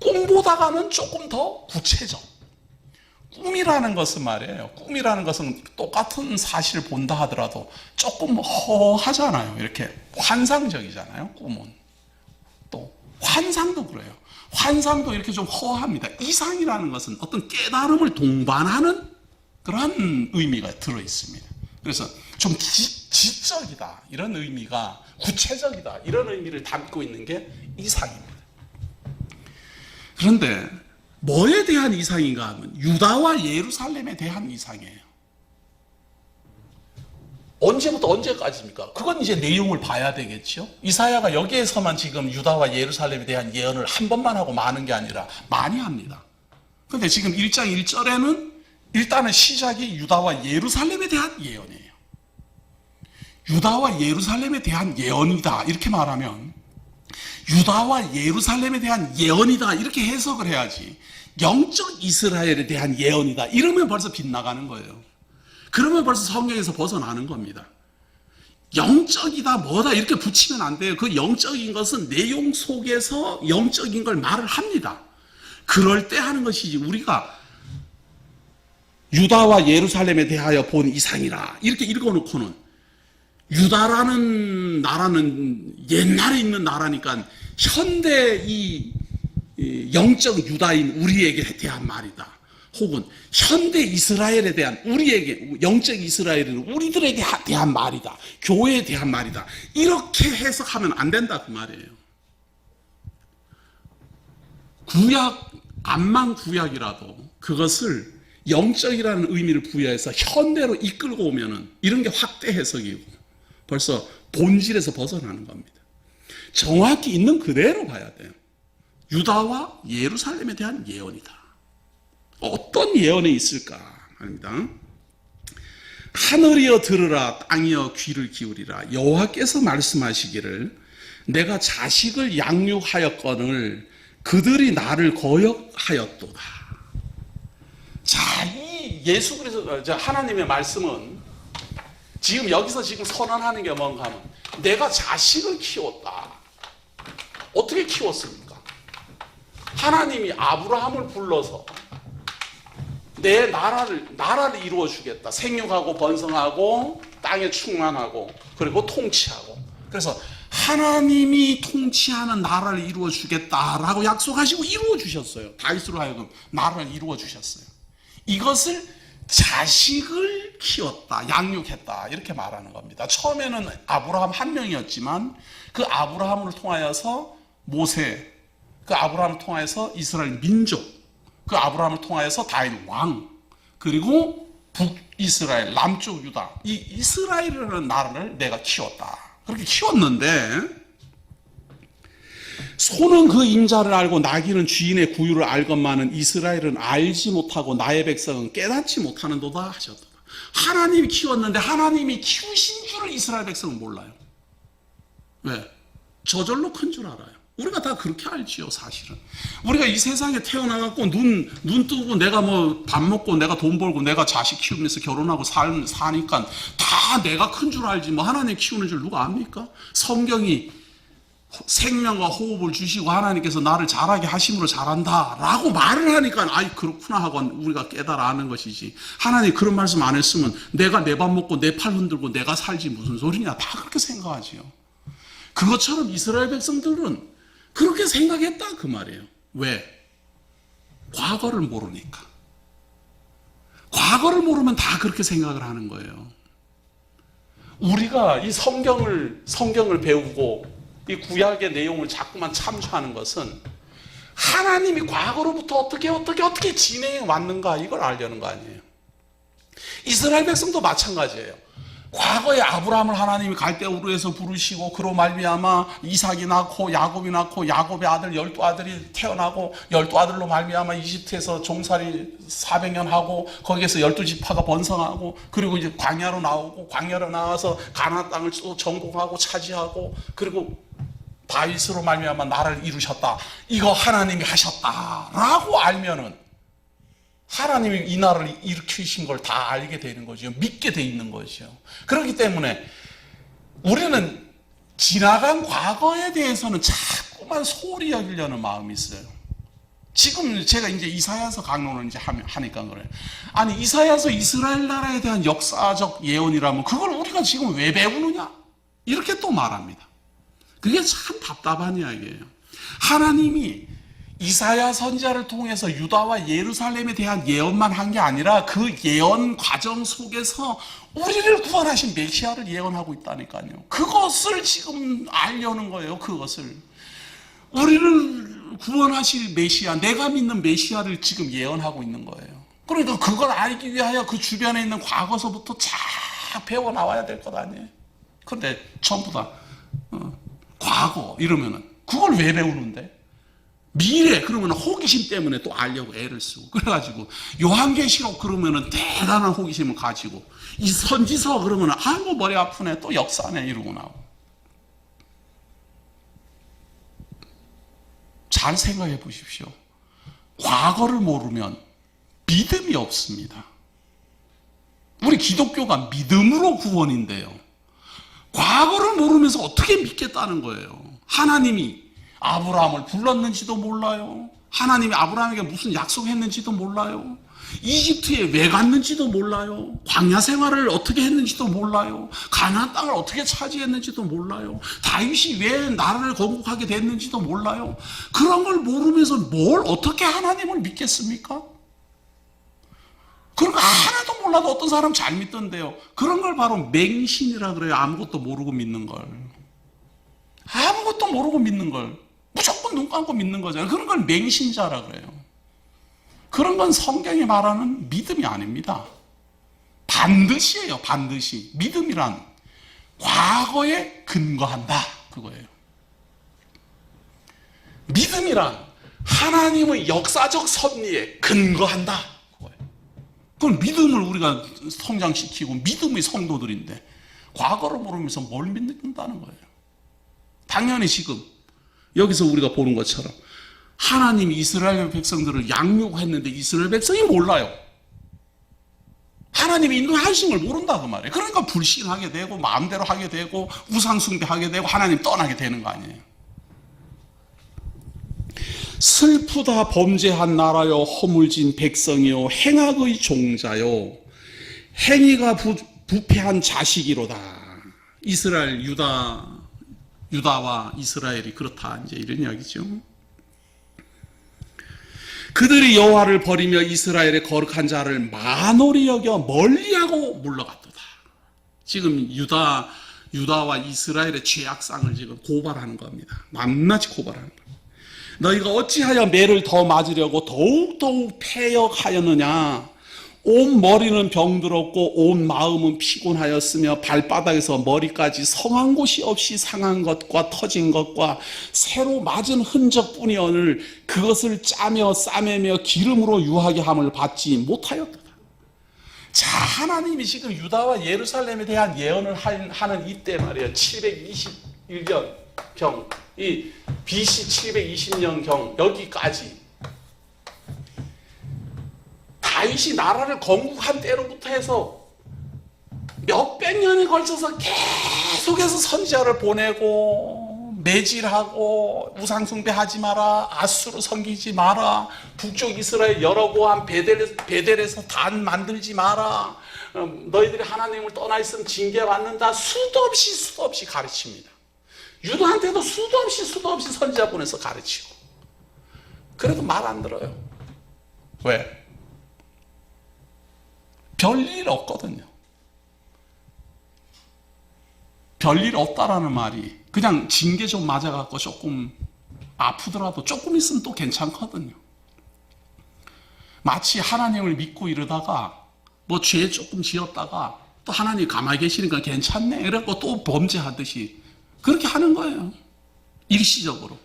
꿈보다가는 조금 더 구체적. 꿈이라는 것은 말이에요, 꿈이라는 것은 똑같은 사실을 본다 하더라도 조금 허하잖아요. 이렇게 환상적이잖아요, 꿈은. 또 환상도 그래요. 환상도 이렇게 좀 허합니다. 이상이라는 것은 어떤 깨달음을 동반하는 그런 의미가 들어 있습니다. 그래서 좀 지적이다, 이런 의미가, 구체적이다, 이런 의미를 담고 있는 게 이상입니다. 그런데 뭐에 대한 이상인가 하면 유다와 예루살렘에 대한 이상이에요. 언제부터 언제까지입니까? 그건 이제 내용을 봐야 되겠죠. 이사야가 여기에서만 지금 유다와 예루살렘에 대한 예언을 한 번만 하고 마는 게 아니라 많이 합니다. 그런데 지금 1장 1절에는 일단은 시작이 유다와 예루살렘에 대한 예언이에요. 유다와 예루살렘에 대한 예언이다, 이렇게 말하면 유다와 예루살렘에 대한 예언이다, 이렇게 해석을 해야지 영적 이스라엘에 대한 예언이다 이러면 벌써 빗나가는 거예요. 그러면 벌써 성경에서 벗어나는 겁니다. 영적이다 뭐다 이렇게 붙이면 안 돼요. 그 영적인 것은 내용 속에서 영적인 걸 말을 합니다. 그럴 때 하는 것이지 우리가 유다와 예루살렘에 대하여 본 이상이라 이렇게 읽어놓고는 유다라는 나라는 옛날에 있는 나라니까 현대 이 영적 유다인 우리에게 대한 말이다. 혹은 현대 이스라엘에 대한 우리에게 영적 이스라엘은 우리들에게 대한 말이다. 교회에 대한 말이다. 이렇게 해석하면 안 된다 그 말이에요. 구약 암만 구약이라도 그것을 영적이라는 의미를 부여해서 현대로 이끌고 오면은 이런 게 확대 해석이고 벌써 본질에서 벗어나는 겁니다. 정확히 있는 그대로 봐야 돼요. 유다와 예루살렘에 대한 예언이다. 어떤 예언이 있을까 합니다. 하늘이여 들으라 땅이여 귀를 기울이라 여호와께서 말씀하시기를 내가 자식을 양육하였거늘 그들이 나를 거역하였도다. 자, 이 예수 그리스도 하나님의 말씀은 지금 여기서 지금 선언하는 게 뭔가 하면 내가 자식을 키웠다. 어떻게 키웠습니까? 하나님이 아브라함을 불러서 내 나라를 이루어 주겠다. 생육하고 번성하고 땅에 충만하고 그리고 통치하고. 그래서 하나님이 통치하는 나라를 이루어 주겠다라고 약속하시고 이루어 주셨어요. 다윗으로 하여금 나라를 이루어 주셨어요. 이것을 자식을 키웠다, 양육했다 이렇게 말하는 겁니다. 처음에는 아브라함 한 명이었지만 그 아브라함을 통하여서 모세, 그 아브라함을 통하여서 이스라엘 민족, 그 아브라함을 통하여서 다윗 왕, 그리고 북이스라엘, 남쪽 유다, 이 이스라엘이라는 나라를 내가 키웠다. 그렇게 키웠는데 소는 그 임자를 알고 나귀는 주인의 구유를 알건만은 이스라엘은 알지 못하고 나의 백성은 깨닫지 못하는도다 하셨다. 하나님이 키웠는데 하나님이 키우신 줄을 이스라엘 백성은 몰라요. 왜? 저절로 큰 줄 알아요. 우리가 다 그렇게 알지요, 사실은. 우리가 이 세상에 태어나갖고 눈 뜨고 내가 뭐 밥 먹고 내가 돈 벌고 내가 자식 키우면서 결혼하고 사니까 다 내가 큰 줄 알지 뭐 하나님 키우는 줄 누가 압니까? 성경이 생명과 호흡을 주시고 하나님께서 나를 자라게 하심으로 자란다 라고 말을 하니까 아이 그렇구나 하고 우리가 깨달아 아는 것이지 하나님 그런 말씀 안 했으면 내가 내 밥 먹고 내 팔 흔들고 내가 살지 무슨 소리냐 다 그렇게 생각하지요. 그것처럼 이스라엘 백성들은 그렇게 생각했다 그 말이에요. 왜? 과거를 모르니까. 과거를 모르면 다 그렇게 생각을 하는 거예요. 우리가 이 성경을 배우고 이 구약의 내용을 자꾸만 참조하는 것은 하나님이 과거로부터 어떻게 진행해 왔는가 이걸 알려는 거 아니에요. 이스라엘 백성도 마찬가지예요. 과거에 아브라함을 하나님이 갈대우르에서 부르시고 그로 말미암아 이삭이 낳고 야곱이 낳고 야곱의 아들 12아들이 태어나고 12아들로 말미암아 이집트에서 종살이 400년 하고 거기에서 12지파가 번성하고 그리고 이제 광야로 나오고 광야로 나와서 가나안 땅을 또 정복하고 차지하고 그리고 다윗으로 말미암아 나라를 이루셨다. 이거 하나님이 하셨다라고 알면은 하나님이 이 나라를 일으키신 걸 다 알게 되는 거죠. 믿게 돼 있는 거죠. 그렇기 때문에 우리는 지나간 과거에 대해서는 자꾸만 소홀히 여기려는 마음이 있어요. 지금 제가 이제 이사야서 강론을 이제 하니까 그래요. 아니, 이사야서 이스라엘 나라에 대한 역사적 예언이라면 그걸 우리가 지금 왜 배우느냐? 이렇게 또 말합니다. 그게 참 답답한 이야기예요. 하나님이 이사야 선지자를 통해서 유다와 예루살렘에 대한 예언만 한 게 아니라 그 예언 과정 속에서 우리를 구원하신 메시아를 예언하고 있다니까요. 그것을 지금 알려는 거예요. 그것을. 우리를 구원하실 메시아, 내가 믿는 메시아를 지금 예언하고 있는 거예요. 그러니까 그걸 알기 위하여 그 주변에 있는 과거서부터 쫙 배워 나와야 될 것 아니에요. 그런데 전부 다 과거 이러면은 그걸 왜 배우는데? 미래 그러면 호기심 때문에 또 알려고 애를 쓰고 그래가지고 요한계시록 그러면은 대단한 호기심을 가지고 이 선지서 그러면은 아이고 머리 아프네 또 역사네 이러고 나오고. 잘 생각해 보십시오. 과거를 모르면 믿음이 없습니다. 우리 기독교가 믿음으로 구원인데요. 과거를 모르면서 어떻게 믿겠다는 거예요. 하나님이 아브라함을 불렀는지도 몰라요. 하나님이 아브라함에게 무슨 약속했는지도 몰라요. 이집트에 왜 갔는지도 몰라요. 광야 생활을 어떻게 했는지도 몰라요. 가나안 땅을 어떻게 차지했는지도 몰라요. 다윗이 왜 나라를 건국하게 됐는지도 몰라요. 그런 걸 모르면서 뭘 어떻게 하나님을 믿겠습니까? 그런 거 하나도 몰라도 어떤 사람 잘 믿던데요. 그런 걸 바로 맹신이라 그래요. 아무것도 모르고 믿는 걸. 아무것도 모르고 믿는 걸. 무조건 눈 감고 믿는 거잖아요. 그런 걸 맹신자라 그래요. 그런 건 성경이 말하는 믿음이 아닙니다. 반드시예요. 반드시. 믿음이란 과거에 근거한다. 그거예요. 믿음이란 하나님의 역사적 섭리에 근거한다. 그거예요. 그건 믿음을 우리가 성장시키고 믿음의 성도들인데 과거를 모르면서 뭘 믿는다는 거예요. 당연히 지금 여기서 우리가 보는 것처럼 하나님이 이스라엘 백성들을 양육했는데 이스라엘 백성이 몰라요. 하나님이 인도하신 걸 모른다 그 말이에요. 그러니까 불신하게 되고 마음대로 하게 되고 우상숭배하게 되고 하나님 떠나게 되는 거 아니에요. 슬프다 범죄한 나라요 허물진 백성이요 행악의 종자요 행위가 부패한 자식이로다. 이스라엘 유다와 이스라엘이 그렇다 이제 이런 이야기죠. 그들이 여호와를 버리며 이스라엘의 거룩한 자를 만홀히 여겨 멀리하고 물러갔도다. 지금 유다와 이스라엘의 죄악상을 지금 고발하는 겁니다. 낱낱이 고발하는 겁니다. 너희가 어찌하여 매를 더 맞으려고 더욱더욱 패역하였느냐. 온 머리는 병들었고 온 마음은 피곤하였으며 발바닥에서 머리까지 성한 곳이 없이 상한 것과 터진 것과 새로 맞은 흔적뿐이오늘 그것을 짜며 싸매며 기름으로 유하게 함을 받지 못하였다. 자, 하나님이 지금 유다와 예루살렘에 대한 예언을 하는 이때 말이에요. 721년경, 이 BC 720년경 여기까지 다윗이 나라를 건국한 때로부터 해서 몇백 년에 걸쳐서 계속해서 선지자를 보내고 매질하고 우상숭배하지 마라, 아수르 섬기지 마라, 북쪽 이스라엘 여로보암 베델에서 단 만들지 마라, 너희들이 하나님을 떠나 있으면 징계받는다. 수도 없이 가르칩니다. 유다한테도 수도 없이 선지자 보내서 가르치고. 그래도 말 안 들어요. 왜? 별일 없거든요. 별일 없다라는 말이 그냥 징계 좀 맞아갖고 조금 아프더라도 조금 있으면 또 괜찮거든요. 마치 하나님을 믿고 이러다가 뭐 죄 조금 지었다가 또 하나님 가만히 계시니까 괜찮네 이래갖고 또 범죄하듯이 그렇게 하는 거예요. 일시적으로.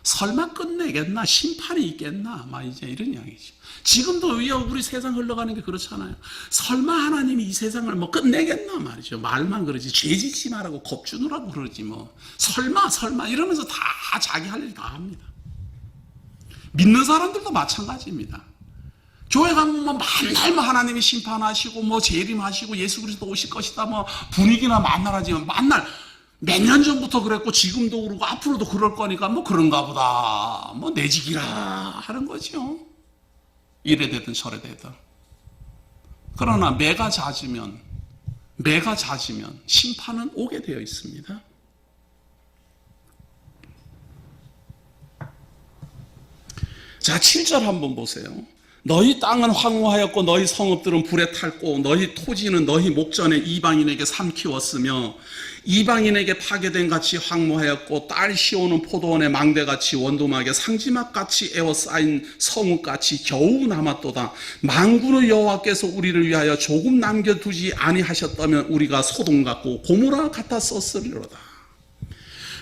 설마 끝내겠나? 심판이 있겠나? 막 이제 이런 이야기죠. 지금도 우리 세상 흘러가는 게 그렇잖아요. 설마 하나님이 이 세상을 뭐 끝내겠나 말이죠. 말만 그러지. 죄 짓지 말라고 겁주느라고 그러지 뭐. 설마 이러면서 다 자기 할 일 다 합니다. 믿는 사람들도 마찬가지입니다. 교회 가면 뭐 맨날 뭐 하나님이 심판하시고 뭐 재림하시고 예수 그리스도 오실 것이다 뭐 분위기나 만나라지만 만날 몇 년 전부터 그랬고 지금도 그러고 앞으로도 그럴 거니까 뭐 그런가 보다 뭐 내지기라 하는 거죠. 이래 되든 저래 되든. 그러나 매가 잦으면 심판은 오게 되어 있습니다. 자, 7절 한번 보세요. 너희 땅은 황무하였고 너희 성읍들은 불에 탔고 너희 토지는 너희 목전에 이방인에게 삼키웠으며 이방인에게 파괴된 같이 황무하였고 딸 시오는 포도원의 망대같이 원두막에 상지막같이 에워싸인 성읍같이 겨우 남았도다. 만군의 여호와께서 우리를 위하여 조금 남겨두지 아니하셨다면 우리가 소돔 같고 고모라 같았었으리로다.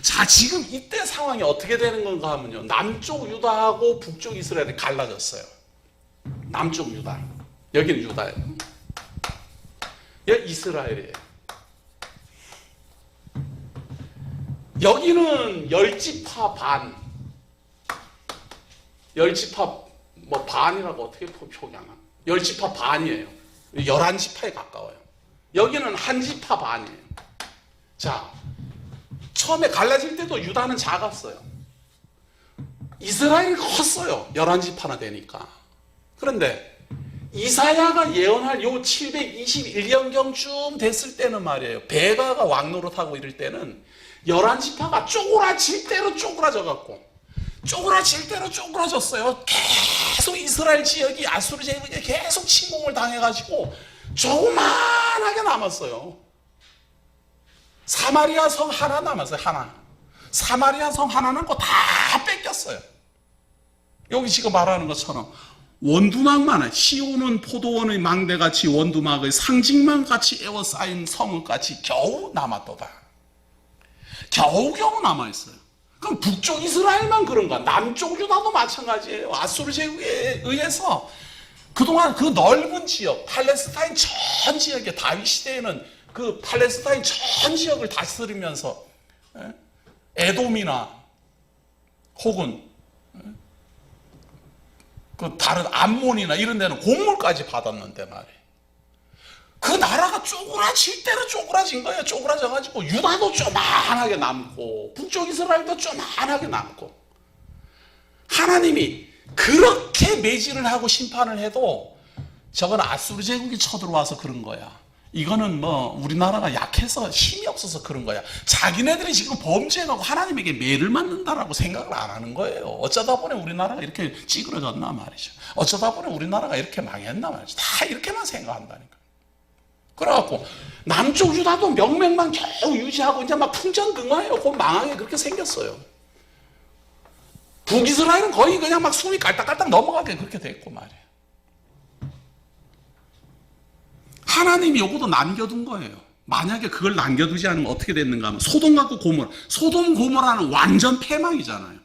자, 지금 이때 상황이 어떻게 되는 건가 하면요, 남쪽 유다하고 북쪽 이스라엘이 갈라졌어요. 남쪽 유다, 여기는 유다예요. 여기 이스라엘이에요. 여기는 10지파 반, 10지파 뭐 반이라고 어떻게 표기하나? 10지파 반이에요. 11지파에 가까워요. 여기는 한 지파 반이에요. 자, 처음에 갈라질 때도 유다는 작았어요. 이스라엘이 컸어요. 11지파나 되니까. 그런데 이사야가 예언할 요 721년경쯤 됐을 때는 말이에요. 베가가 왕노릇하고 이럴 때는 11지파가 쪼그라질 대로 쪼그라져 쪼그라졌어요. 계속 이스라엘 지역이 아수르 제국에 계속 침공을 당해가지고 조그만하게 남았어요. 사마리아 성 하나 남았어요. 하나. 사마리아 성 하나 남고 다 뺏겼어요. 여기 지금 말하는 것처럼 원두막만, 시온은 포도원의 망대같이 원두막의 상징망같이 에워싸인 성읍같이 겨우 남았도다. 겨우겨우 남아있어요. 그럼 북쪽 이스라엘만 그런가? 남쪽 유다도 마찬가지예요. 아수르 제국에 의해서 그동안 그 넓은 지역, 팔레스타인 전 지역에 다윗 시대에는 그 팔레스타인 전 지역을 다스리면서 에돔이나 혹은 그 다른 암몬이나 이런 데는 공물까지 받았는데 말이에요. 그 나라가 쪼그라질 대로 쪼그라진 거예요. 쪼그라져가지고 유다도 쪼만하게 남고 북쪽 이스라엘도 쪼만하게 남고, 하나님이 그렇게 매질을 하고 심판을 해도 저건 아수르 제국이 쳐들어와서 그런 거야. 이거는 뭐 우리나라가 약해서 힘이 없어서 그런 거야. 자기네들이 지금 범죄하고 하나님에게 매를 맞는다라고 생각을 안 하는 거예요. 어쩌다 보니 우리나라가 이렇게 찌그러졌나 말이죠. 어쩌다 보니 우리나라가 이렇게 망했나 말이죠. 다 이렇게만 생각한다니까. 그래갖고 남쪽 유다도 명맥만 겨우 유지하고 이제 막 풍전등화해요. 곧 망하게 그렇게 생겼어요. 북이스라엘은 거의 그냥 막 숨이 깔딱깔딱 넘어가게 그렇게 됐고 말이에요. 하나님이 요것도 남겨둔 거예요. 만약에 그걸 남겨두지 않으면 어떻게 됐는가 하면 소돔과 고모라. 소돔 고모라는 완전 패망이잖아요.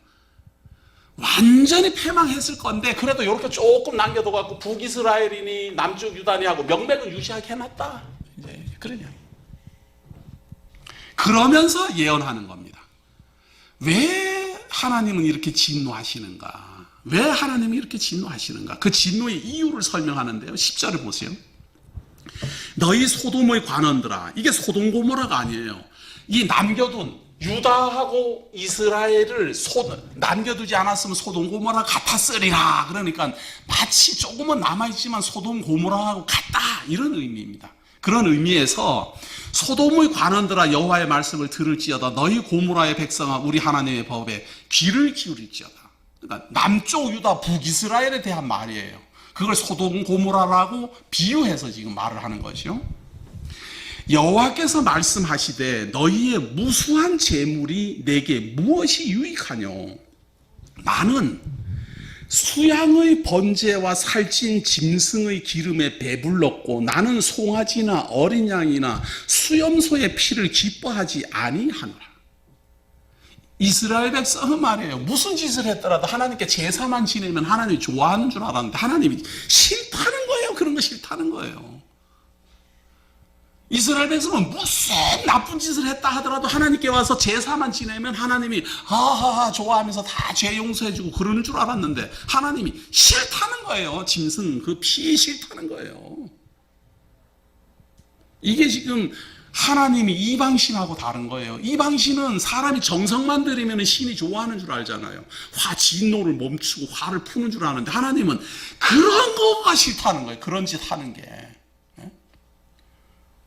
완전히 패망했을 건데 그래도 이렇게 조금 남겨둬갖고 북이스라엘이니 남쪽 유다니 하고 명맥은 유지하게 해놨다. 이제 그러냐. 그러면서 예언하는 겁니다. 왜 하나님은 이렇게 진노하시는가? 왜 하나님이 이렇게 진노하시는가? 그 진노의 이유를 설명하는데요. 10절을 보세요. 너희 소돔의 관원들아. 이게 소돔 고모라가 아니에요. 이 남겨둔 유다하고 이스라엘을 남겨두지 않았으면 소돔 고모라 같았으리라. 그러니까 마치 조금은 남아있지만 소돔 고모라하고 같다, 이런 의미입니다. 그런 의미에서 소돔의 관원들아 여호와의 말씀을 들을지어다. 너희 고모라의 백성아 우리 하나님의 법에 귀를 기울일지어다. 그러니까 남쪽 유다 북이스라엘에 대한 말이에요. 그걸 소돔 고모라라고 비유해서 지금 말을 하는 거죠. 여호와께서 말씀하시되 너희의 무수한 재물이 내게 무엇이 유익하뇨? 나는 수양의 번제와 살찐 짐승의 기름에 배불렀고 나는 송아지나 어린 양이나 수염소의 피를 기뻐하지 아니하노라. 이스라엘 백성은 말이에요. 무슨 짓을 했더라도 하나님께 제사만 지내면 하나님이 좋아하는 줄 알았는데 하나님이 싫다는 거예요. 그런 거 싫다는 거예요. 이스라엘 백성은 무슨 나쁜 짓을 했다 하더라도 하나님께 와서 제사만 지내면 하나님이 하하하 좋아하면서 다 죄 용서해주고 그러는 줄 알았는데 하나님이 싫다는 거예요. 짐승 그 피 싫다는 거예요. 이게 지금 하나님이 이방신하고 다른 거예요. 이방신은 사람이 정성만 들이면 신이 좋아하는 줄 알잖아요. 진노를 멈추고 화를 푸는 줄 아는데 하나님은 그런 거가 싫다는 거예요. 그런 짓 하는 게.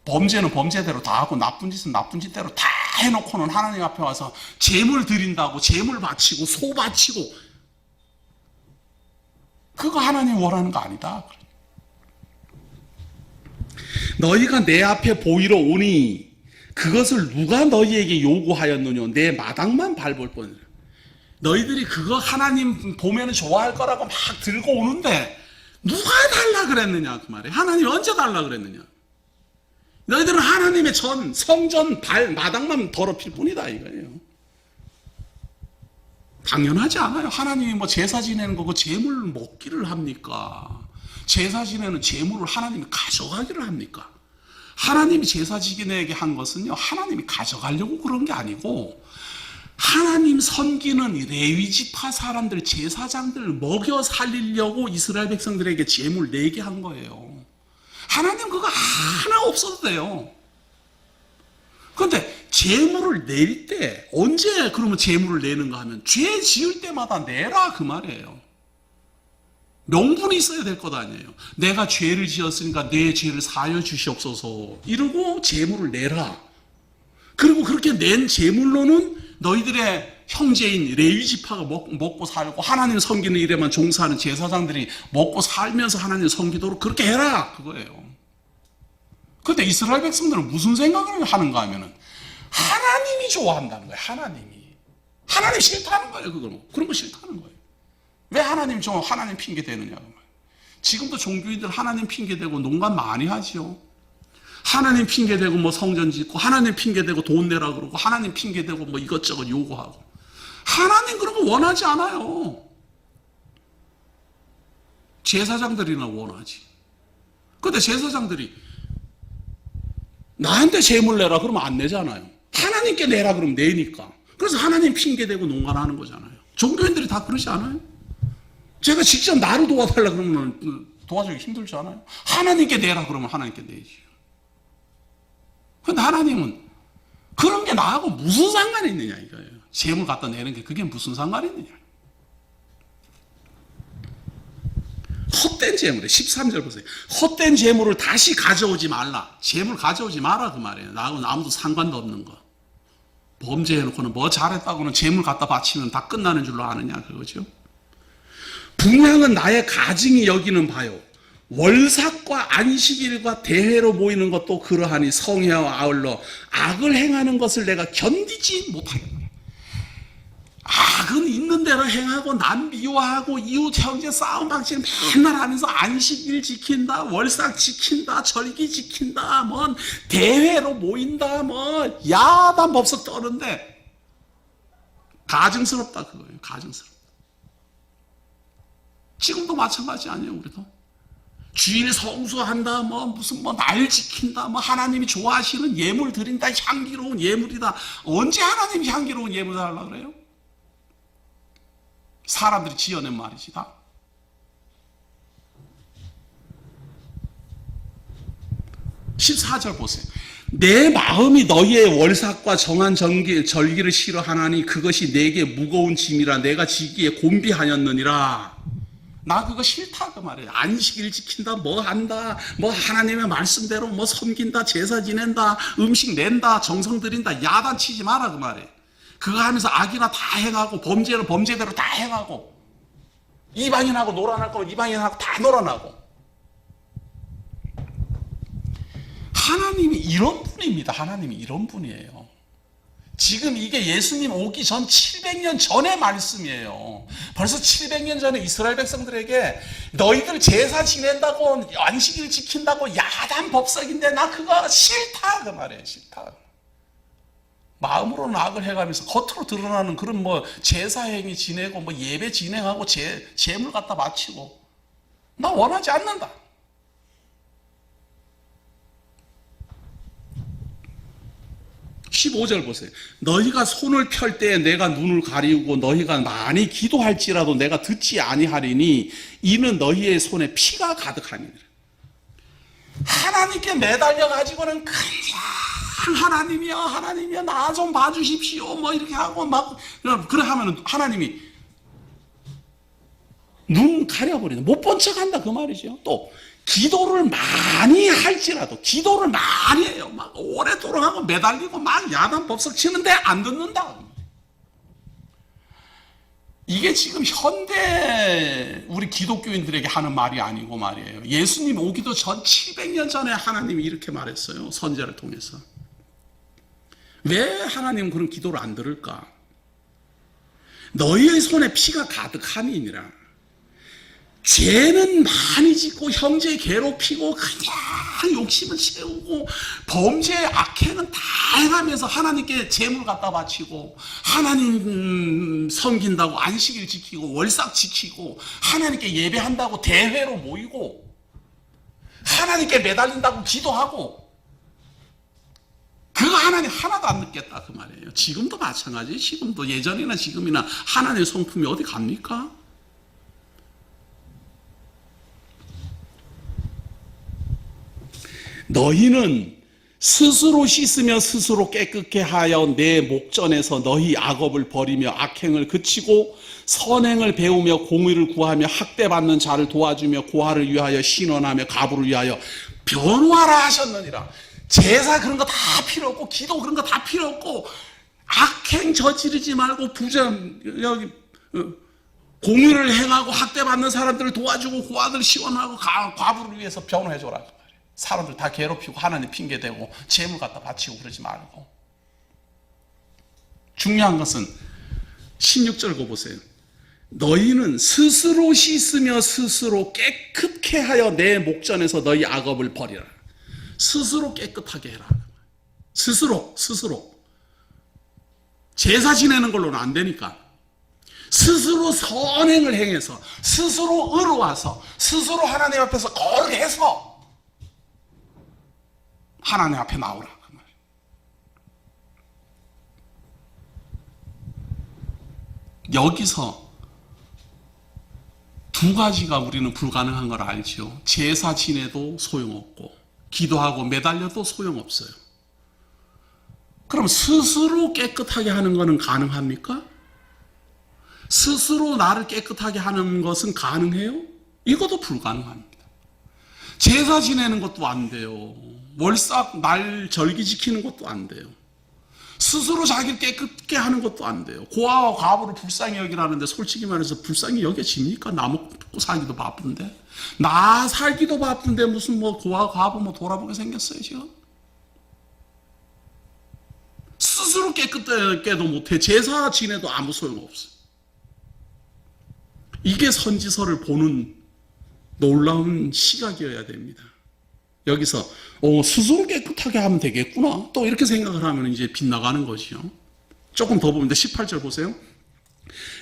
범죄는 범죄대로 다 하고 나쁜 짓은 나쁜 짓대로 다 해놓고는 하나님 앞에 와서 제물 드린다고 제물 바치고 소 바치고 그거 하나님 원하는 거 아니다. 너희가 내 앞에 보이러 오니 그것을 누가 너희에게 요구하였느냐? 내 마당만 밟을 뿐이라. 너희들이 그거 하나님 보면 좋아할 거라고 막 들고 오는데 누가 달라 그랬느냐 그 말이에요. 하나님 언제 달라 그랬느냐? 너희들은 하나님의 성전 마당만 더럽힐 뿐이다 이거예요. 당연하지 않아요. 하나님이 뭐 제사 지내는 거고 제물 먹기를 합니까? 제사 지내는 제물을 하나님이 가져가기를 합니까? 하나님이 제사 지내게 한 것은요, 하나님이 가져가려고 그런 게 아니고 하나님 섬기는 레위 지파 사람들, 제사장들 먹여 살리려고 이스라엘 백성들에게 제물 내게 한 거예요. 하나님 그거 하나 없어도 돼요. 그런데 재물을 낼 때 언제 그러면 재물을 내는가 하면 죄 지을 때마다 내라 그 말이에요. 명분이 있어야 될 것 아니에요. 내가 죄를 지었으니까 내 죄를 사하여 주시옵소서 이러고 재물을 내라. 그리고 그렇게 낸 재물로는 너희들의 형제인 레위 지파가 먹고 살고 하나님 섬기는 일에만 종사하는 제사장들이 먹고 살면서 하나님 섬기도록 그렇게 해라 그거예요. 그런데 이스라엘 백성들은 무슨 생각을 하는가 하면은 하나님이 좋아한다는 거예요. 하나님 싫다는 거예요. 그거는 그런 거 싫다는 거예요. 왜 하나님 핑계 대느냐 그 말이에요. 지금도 종교인들 하나님 핑계 대고 농간 많이 하지요. 하나님 핑계 대고 뭐 성전 짓고 하나님 핑계 대고 돈 내라 그러고 하나님 핑계 대고 뭐 이것저것 요구하고 하나님 그런 거 원하지 않아요. 제사장들이나 원하지. 근데 제사장들이 나한테 재물 내라 그러면 안 내잖아요. 하나님께 내라 그러면 내니까. 그래서 하나님 핑계 대고 농간하는 거잖아요. 종교인들이 다 그러지 않아요? 제가 직접 나를 도와달라 그러면 도와주기 힘들지 않아요? 하나님께 내라 그러면 하나님께 내지. 근데 하나님은 그런 게 나하고 무슨 상관이 있느냐 이거예요. 재물 갖다 내는 게 그게 무슨 상관이 있느냐. 헛된 재물에 13절 보세요. 헛된 재물을 다시 가져오지 말라. 재물 가져오지 마라 그 말이에요. 나하고는 아무도 상관도 없는 거. 범죄해놓고는 뭐 잘했다고는 재물 갖다 바치면 다 끝나는 줄로 아느냐 그거죠. 분향은 나의 가증이 여기는 바요. 월삭과 안식일과 대회로 모이는 것도 그러하니 성회와 아울러 악을 행하는 것을 내가 견디지 못하겠노라. 악은 있는 대로 행하고 남 미워하고 이웃 형제 싸움 방식 맨날 하면서 안식일 지킨다, 월삭 지킨다, 절기 지킨다, 뭐 대회로 모인다, 뭐 야단 법석 떠는데 가증스럽다 그거예요. 가증스럽다. 지금도 마찬가지 아니에요. 우리도 주일 성수한다, 뭐 무슨 뭐 날 지킨다, 뭐 하나님이 좋아하시는 예물 드린다, 향기로운 예물이다. 언제 하나님이 향기로운 예물 달라고 그래요? 사람들이 지어낸 말이지 다. 14절 보세요. 내 마음이 너희의 월삭과 정한 절기를 싫어하나니 그것이 내게 무거운 짐이라 내가 지기에 곤비하였느니라. 나 그거 싫다 그 말이에요. 안식일 지킨다, 뭐 한다, 뭐 하나님의 말씀대로 뭐 섬긴다, 제사 지낸다, 음식 낸다, 정성 들인다, 야단 치지 마라 그 말이에요. 그거 하면서 악이나 다 행하고 범죄는 범죄대로 다 행하고 이방인하고 놀아날 거면 이방인하고 다 놀아나고. 하나님이 이런 분입니다. 하나님이 이런 분이에요. 지금 이게 예수님 오기 전 700년 전의 말씀이에요. 벌써 700년 전에 이스라엘 백성들에게 너희들 제사 지낸다고 안식일 지킨다고 야단 법석인데 나 그거 싫다 그 말이에요. 싫다. 마음으로는 악을 해가면서 겉으로 드러나는 그런 뭐 제사행위 지내고 뭐 예배 진행하고 재물 갖다 바치고 나 원하지 않는다. (15절) 보세요. 너희가 손을 펼 때 내가 눈을 가리우고 너희가 많이 기도할지라도 내가 듣지 아니하리니 이는 너희의 손에 피가 가득하니라. 하나님께 매달려 가지고는 그냥 하나님이여 나 좀 봐주십시오 뭐 이렇게 하고 막 그래 하면은 하나님이 눈 가려버리는 못 본 척한다 그 말이죠. 또 기도를 많이 할지라도 기도를 많이 해요. 막 오래도록 하고 매달리고 막 야단 법석 치는데 안 듣는다. 이게 지금 현대 우리 기독교인들에게 하는 말이 아니고 말이에요. 예수님 오기도 전 700년 전에 하나님이 이렇게 말했어요. 선지자를 통해서. 왜 하나님은 그런 기도를 안 들을까? 너희의 손에 피가 가득함이니라. 죄는 많이 짓고 형제 괴롭히고 그냥 욕심을 채우고 범죄 악행은 다 행하면서 하나님께 재물 갖다 바치고 하나님 섬긴다고 안식일 지키고 월삭 지키고 하나님께 예배한다고 대회로 모이고 하나님께 매달린다고 기도하고 그거 하나님 하나도 안 듣겠다 그 말이에요. 지금도 마찬가지. 지금도 예전이나 지금이나 하나님의 성품이 어디 갑니까? 너희는 스스로 씻으며 스스로 깨끗게 하여 내 목전에서 너희 악업을 버리며 악행을 그치고 선행을 배우며 공의를 구하며 학대받는 자를 도와주며 고아를 위하여 신원하며 가부를 위하여 변호하라 하셨느니라. 제사 그런 거 다 필요 없고 기도 그런 거 다 필요 없고 악행 저지르지 말고 부정 여기 공의를 행하고 학대받는 사람들을 도와주고 고아들 시원하고 과부를 위해서 변호해줘라. 사람들 다 괴롭히고 하나님 핑계대고 재물 갖다 바치고 그러지 말고. 중요한 것은 16절 거 보세요. 너희는 스스로 씻으며 스스로 깨끗게 하여 내 목전에서 너희 악업을 버리라. 스스로 깨끗하게 해라. 스스로 제사 지내는 걸로는 안 되니까 스스로 선행을 행해서 스스로 의로와서 스스로 하나님 앞에서 거룩해서 하나님 앞에 나오라. 그 말. 여기서 두 가지가 우리는 불가능한 걸 알죠. 제사 지내도 소용없고 기도하고 매달려도 소용없어요. 그럼 스스로 깨끗하게 하는 것은 가능합니까? 스스로 나를 깨끗하게 하는 것은 가능해요? 이것도 불가능합니다. 제사 지내는 것도 안 돼요. 월삭 날 절기 지키는 것도 안 돼요. 스스로 자기를 깨끗게 하는 것도 안 돼요. 고아와 과부를 불쌍히 여기라는데 솔직히 말해서 불쌍히 여겨집니까? 나 먹고 살기도 바쁜데 나 살기도 바쁜데 무슨 뭐 고아와 과부 뭐 돌아보게 생겼어요 지금? 스스로 깨끗하게도 못해. 제사 지내도 아무 소용없어요. 이게 선지서를 보는 놀라운 시각이어야 됩니다. 여기서 스스로 깨끗하게 하면 되겠구나 또 이렇게 생각을 하면 이제 빗나가는 것이요. 조금 더 보면 18절 보세요.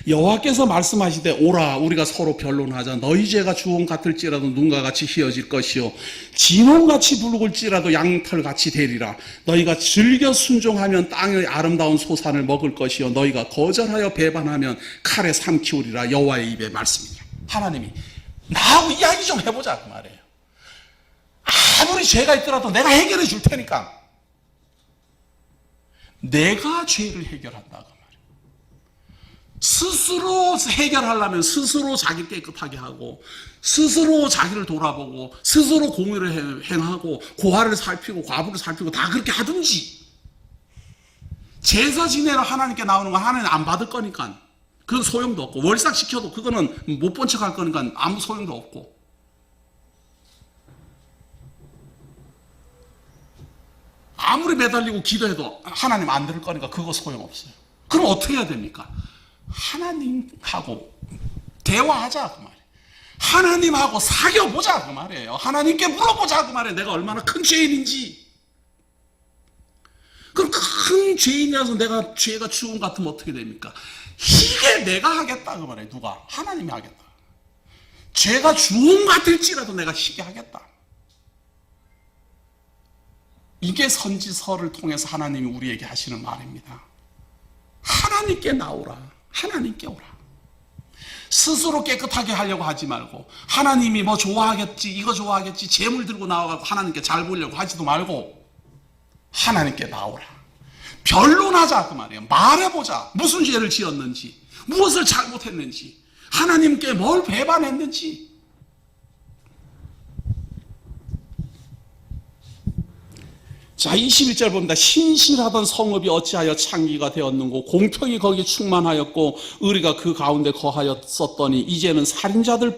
여호와께서 말씀하시되 오라 우리가 서로 변론하자. 너희 죄가 주홍 같을지라도 눈과 같이 희어질 것이요 진홍같이 붉을지라도 양털같이 되리라. 너희가 즐겨 순종하면 땅의 아름다운 소산을 먹을 것이요 너희가 거절하여 배반하면 칼에 삼키우리라. 여호와의 입의 말씀이니라. 하나님이 나하고 이야기 좀 해보자 그 말이에요. 아무리 죄가 있더라도 내가 해결해 줄 테니까. 내가 죄를 해결한다 그 말이에요. 스스로 해결하려면 스스로 자기 깨끗하게 하고 스스로 자기를 돌아보고 스스로 공의를 행하고 고아를 살피고 과부를 살피고 다 그렇게 하든지. 제사 지내러 하나님께 나오는 건 하나님 안 받을 거니까 그건 소용도 없고 월삭 시켜도 그거는 못 본 척 할 거니까 아무 소용도 없고. 아무리 매달리고 기도해도 하나님 안 들을 거니까 그거 소용없어요. 그럼 어떻게 해야 됩니까? 하나님하고 대화하자 그 말이에요. 하나님하고 사귀어보자 그 말이에요. 하나님께 물어보자 그 말이에요. 내가 얼마나 큰 죄인인지. 그럼 큰 죄인이라서 내가 죄가 주홍 같으면 어떻게 됩니까? 이게 내가 하겠다 그 말이에요. 누가? 하나님이 하겠다. 죄가 주홍 같을지라도 내가 희게 하겠다. 이게 선지서를 통해서 하나님이 우리에게 하시는 말입니다. 하나님께 나오라. 하나님께 오라. 스스로 깨끗하게 하려고 하지 말고 하나님이 뭐 좋아하겠지 이거 좋아하겠지 재물 들고 나와서 하나님께 잘 보려고 하지도 말고 하나님께 나오라. 변론하자 그 말이에요. 말해보자. 무슨 죄를 지었는지 무엇을 잘못했는지 하나님께 뭘 배반했는지. 자 21절 봅니다. 신실하던 성읍이 어찌하여 창기가 되었는고 공평이 거기 충만하였고 의리가 그 가운데 거하였었더니 이제는 살인자들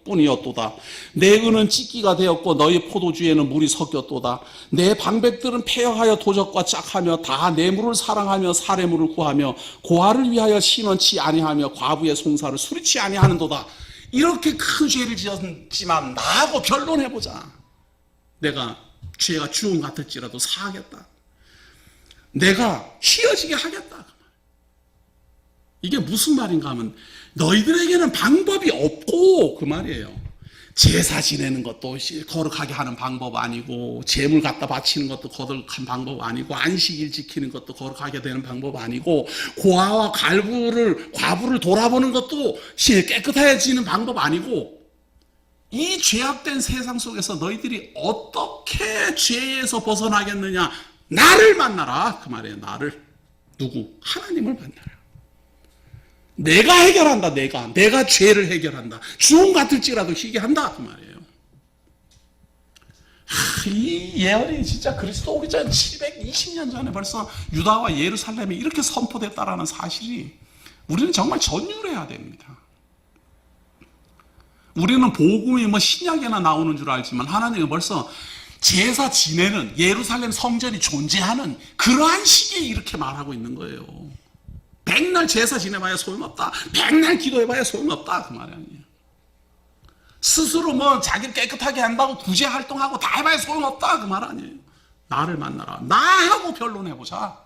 뿐이었도다. 내 은은 찢기가 되었고 너희 포도주에는 물이 섞였도다. 내 방백들은 폐허하여 도적과 짝하며 다 뇌물을 사랑하며 사례물을 구하며 고아를 위하여 신원치 아니하며 과부의 송사를 수리치 아니하는도다. 이렇게 큰 죄를 지었지만 나하고 변론해보자. 내가 죄가 주홍 같을지라도 사하겠다. 내가 희어지게 하겠다. 이게 무슨 말인가 하면 너희들에게는 방법이 없고 그 말이에요. 제사 지내는 것도 거룩하게 하는 방법 아니고 재물 갖다 바치는 것도 거룩한 방법 아니고 안식일 지키는 것도 거룩하게 되는 방법 아니고 고아와 과부를 돌아보는 것도 깨끗해지는 방법 아니고 이 죄악된 세상 속에서 너희들이 어떻게 죄에서 벗어나겠느냐? 나를 만나라. 그 말이에요. 나를. 누구? 하나님을 만나라. 내가 해결한다. 내가 죄를 해결한다. 주홍 같을지라도 희게 한다. 그 말이에요. 이 예언이 진짜 그리스도 오기 전 720년 전에 벌써 유다와 예루살렘이 이렇게 선포됐다라는 사실이 우리는 정말 전율해야 됩니다. 우리는 복음이 신약에나 나오는 줄 알지만 하나님은 벌써 제사 지내는 예루살렘 성전이 존재하는 그러한 시기에 이렇게 말하고 있는 거예요. 백날 제사 지내봐야 소용없다. 백날 기도해봐야 소용없다. 그 말이 아니에요. 스스로 자기를 깨끗하게 한다고 구제 활동하고 다 해봐야 소용없다. 그 말 아니에요. 나를 만나라. 나하고 변론해보자.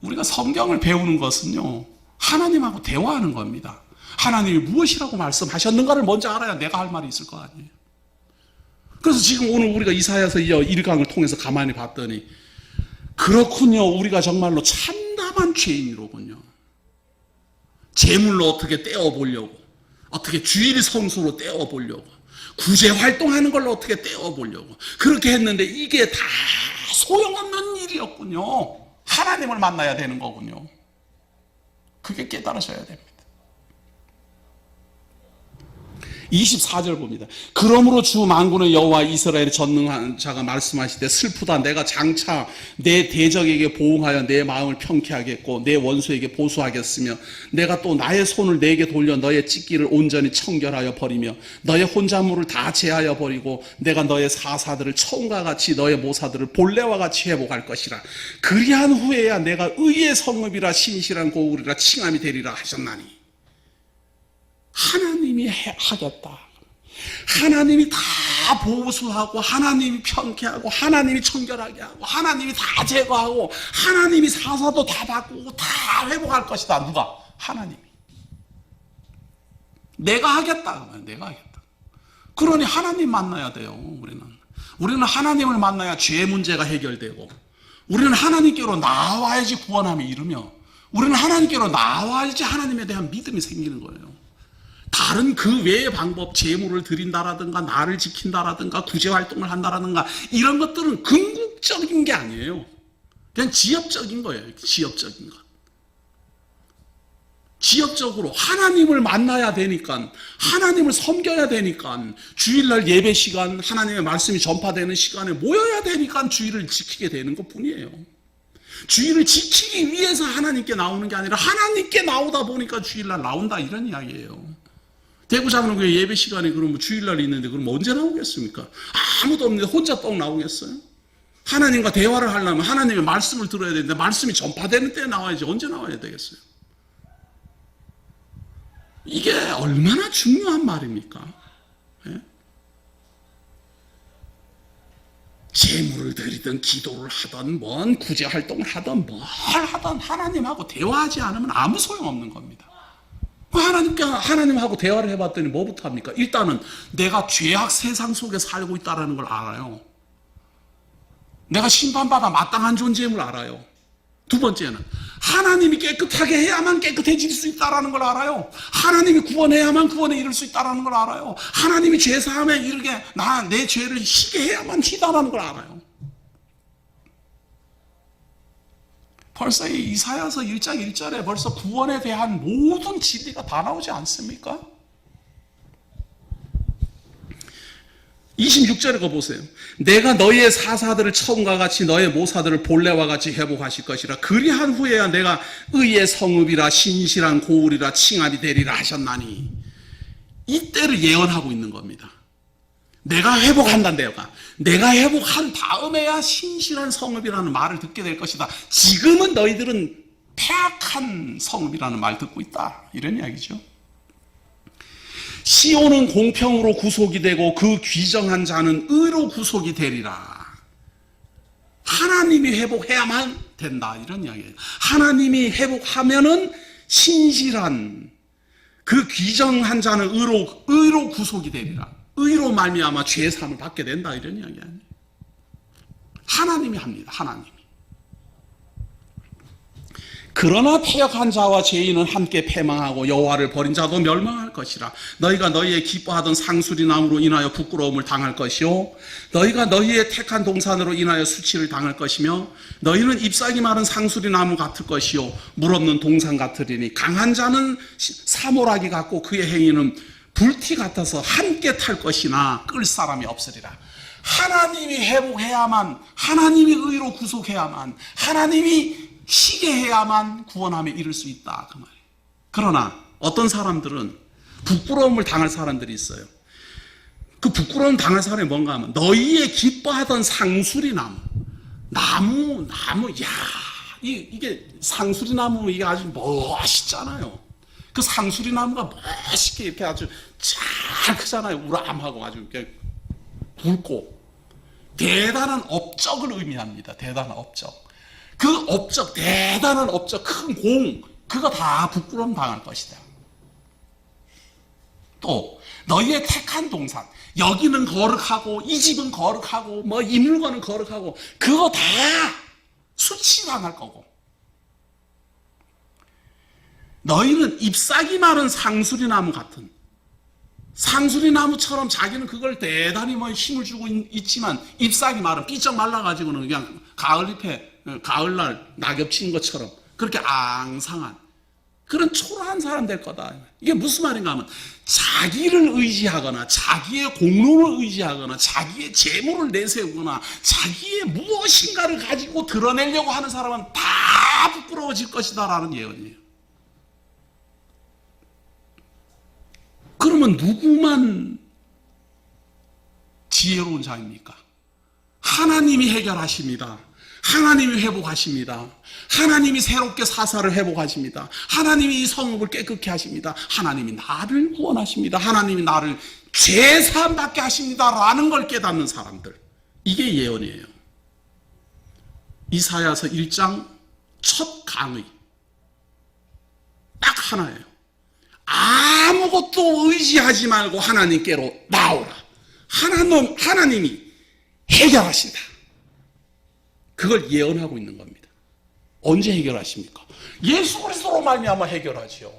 우리가 성경을 배우는 것은요, 하나님하고 대화하는 겁니다. 하나님이 무엇이라고 말씀하셨는가를 먼저 알아야 내가 할 말이 있을 거 아니에요. 그래서 지금 오늘 우리가 이사야서 1강을 통해서 가만히 봤더니 그렇군요. 우리가 정말로 참담한 죄인이로군요. 재물로 어떻게 떼어보려고, 어떻게 주일 성수로 떼어보려고, 구제 활동하는 걸로 어떻게 떼어보려고 그렇게 했는데 이게 다 소용없는 일이었군요. 하나님을 만나야 되는 거군요. 그게 깨달으셔야 됩니다. 24절 봅니다. 그러므로 주 만군의 여호와 이스라엘의 전능한 자가 말씀하시되 슬프다. 내가 장차 내 대적에게 보응하여 내 마음을 평쾌하겠고 내 원수에게 보수하겠으며 내가 또 나의 손을 내게 돌려 너의 찢기를 온전히 청결하여 버리며 너의 혼자물을 다 제하여 버리고 내가 너의 사사들을 처음과 같이 너의 모사들을 본래와 같이 회복할 것이라. 그리한 후에야 내가 의의 성읍이라 신실한 고울이라 칭함이 되리라 하셨나니. 하나님이 하겠다. 하나님이 다 보수하고 하나님이 평쾌하고 하나님이 청결하게 하고 하나님이 다 제거하고 하나님이 사사도 다 바꾸고 다 회복할 것이다. 누가? 하나님이. 내가 하겠다. 내가 하겠다. 그러니 하나님 만나야 돼요. 우리는 하나님을 만나야 죄 문제가 해결되고 우리는 하나님께로 나와야지 구원함이 이르며 우리는 하나님께로 나와야지 하나님에 대한 믿음이 생기는 거예요. 다른 그 외의 방법, 재물을 드린다라든가 나를 지킨다라든가 구제활동을 한다라든가 이런 것들은 궁극적인 게 아니에요. 그냥 지엽적인 거예요. 지엽적인 것. 지엽적으로 하나님을 만나야 되니까, 하나님을 섬겨야 되니까, 주일날 예배 시간, 하나님의 말씀이 전파되는 시간에 모여야 되니까 주일을 지키게 되는 것 뿐이에요. 주일을 지키기 위해서 하나님께 나오는 게 아니라 하나님께 나오다 보니까 주일날 나온다 이런 이야기예요. 대구 장로교회 예배 시간에 그러면 주일날 있는데 그럼 언제 나오겠습니까? 아무도 없는데 혼자 떡 나오겠어요? 하나님과 대화를 하려면 하나님의 말씀을 들어야 되는데 말씀이 전파되는 때 나와야지 언제 나와야 되겠어요? 이게 얼마나 중요한 말입니까? 예? 재물을 드리든 기도를 하든 뭔 구제 활동을 하든 뭘 하든 하나님하고 대화하지 않으면 아무 소용없는 겁니다. 하나님하고 대화를 해봤더니 뭐부터 합니까? 일단은 내가 죄악 세상 속에 살고 있다는 걸 알아요. 내가 심판받아 마땅한 존재임을 알아요. 두 번째는 하나님이 깨끗하게 해야만 깨끗해질 수 있다는 걸 알아요. 하나님이 구원해야만 구원에 이를 수 있다는 걸 알아요. 하나님이 죄사함에 이르게 내 죄를 희게 해야만 희다라는 걸 알아요. 벌써 이 이사야서 1장 1절에 벌써 구원에 대한 모든 진리가 다 나오지 않습니까? 26절에 거 보세요. 내가 너희의 사사들을 처음과 같이 너의 모사들을 본래와 같이 회복하실 것이라. 그리한 후에야 내가 의의 성읍이라 신실한 고울이라 칭함이 되리라 하셨나니. 이때를 예언하고 있는 겁니다. 내가 회복한다. 내가 회복한 다음에야 신실한 성읍이라는 말을 듣게 될 것이다. 지금은 너희들은 폐악한 성읍이라는 말 듣고 있다. 이런 이야기죠. 시온은 공평으로 구속이 되고 그 귀정한 자는 의로 구속이 되리라. 하나님이 회복해야만 된다. 이런 이야기예요. 하나님이 회복하면은 신실한 그 귀정한 자는 의로 구속이 되리라. 의로 말미암아 죄 사함을 받게 된다. 이런 이야기 아니에요. 하나님이 합니다. 하나님이. 그러나 패역한 자와 죄인은 함께 패망하고 여호와를 버린 자도 멸망할 것이라. 너희가 너희의 기뻐하던 상수리 나무로 인하여 부끄러움을 당할 것이요 너희가 너희의 택한 동산으로 인하여 수치를 당할 것이며 너희는 잎사귀 마른 상수리 나무 같을 것이요 물 없는 동산 같으리니 강한 자는 사모라기 같고 그의 행위는 불티 같아서 함께 탈 것이나 끌 사람이 없으리라. 하나님이 회복해야만, 하나님이 의로 구속해야만, 하나님이 시게 해야만 구원함에 이를 수 있다 그 말이에요. 그러나 어떤 사람들은 부끄러움을 당할 사람들이 있어요. 그 부끄러움 당할 사람이 뭔가 하면 너희의 기뻐하던 상수리 나무, 야, 이게 상수리 나무 이게 아주 멋있잖아요. 그 상수리 나무가 멋있게 이렇게 아주 잘 크잖아요. 우람하고 아주 이렇게 굵고 대단한 업적을 의미합니다. 대단한 업적. 그 업적, 대단한 업적, 큰 공, 그거 다 부끄러움 당할 것이다. 또 너희의 택한 동산, 여기는 거룩하고 이 집은 거룩하고 뭐 이 물건은 거룩하고 그거 다 수치당할 거고, 너희는 잎사귀 마른 상수리 나무 같은, 상수리 나무처럼 자기는 그걸 대단히 뭐 힘을 주고 있지만 잎사귀 마른 삐쩍 말라가지고는 그냥 가을잎에 가을날 낙엽 친 것처럼 그렇게 앙상한 그런 초라한 사람 될 거다. 이게 무슨 말인가 하면 자기를 의지하거나 자기의 공로를 의지하거나 자기의 재물을 내세우거나 자기의 무엇인가를 가지고 드러내려고 하는 사람은 다 부끄러워질 것이다 라는 예언이에요. 그러면 누구만 지혜로운 자입니까? 하나님이 해결하십니다. 하나님이 회복하십니다. 하나님이 새롭게 사사를 회복하십니다. 하나님이 이 성읍을 깨끗게 하십니다. 하나님이 나를 구원하십니다. 하나님이 나를 죄사함 받게 하십니다 라는 걸 깨닫는 사람들, 이게 예언이에요. 이사야서 1장 첫 강의 딱 하나예요. 아무것도 의지하지 말고 하나님께로 나오라. 하나님이 해결하신다. 그걸 예언하고 있는 겁니다. 언제 해결하십니까? 예수 그리스도로 말미암아 해결하죠.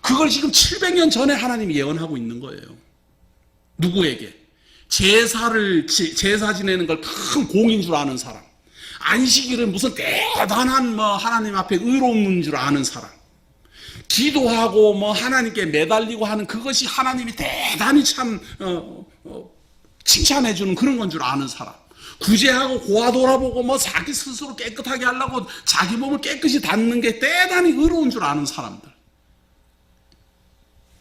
그걸 지금 700년 전에 하나님이 예언하고 있는 거예요. 누구에게? 제사 지내는 걸 큰 공인 줄 아는 사람, 안식일은 무슨 대단한 뭐 하나님 앞에 의로운 줄 아는 사람, 기도하고 뭐 하나님께 매달리고 하는 그것이 하나님이 대단히 참 칭찬해 주는 그런 건 줄 아는 사람, 구제하고 고아 돌아보고 뭐 자기 스스로 깨끗하게 하려고 자기 몸을 깨끗이 닦는 게 대단히 의로운 줄 아는 사람들,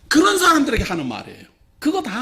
그런 사람들에게 하는 말이에요. 그거 다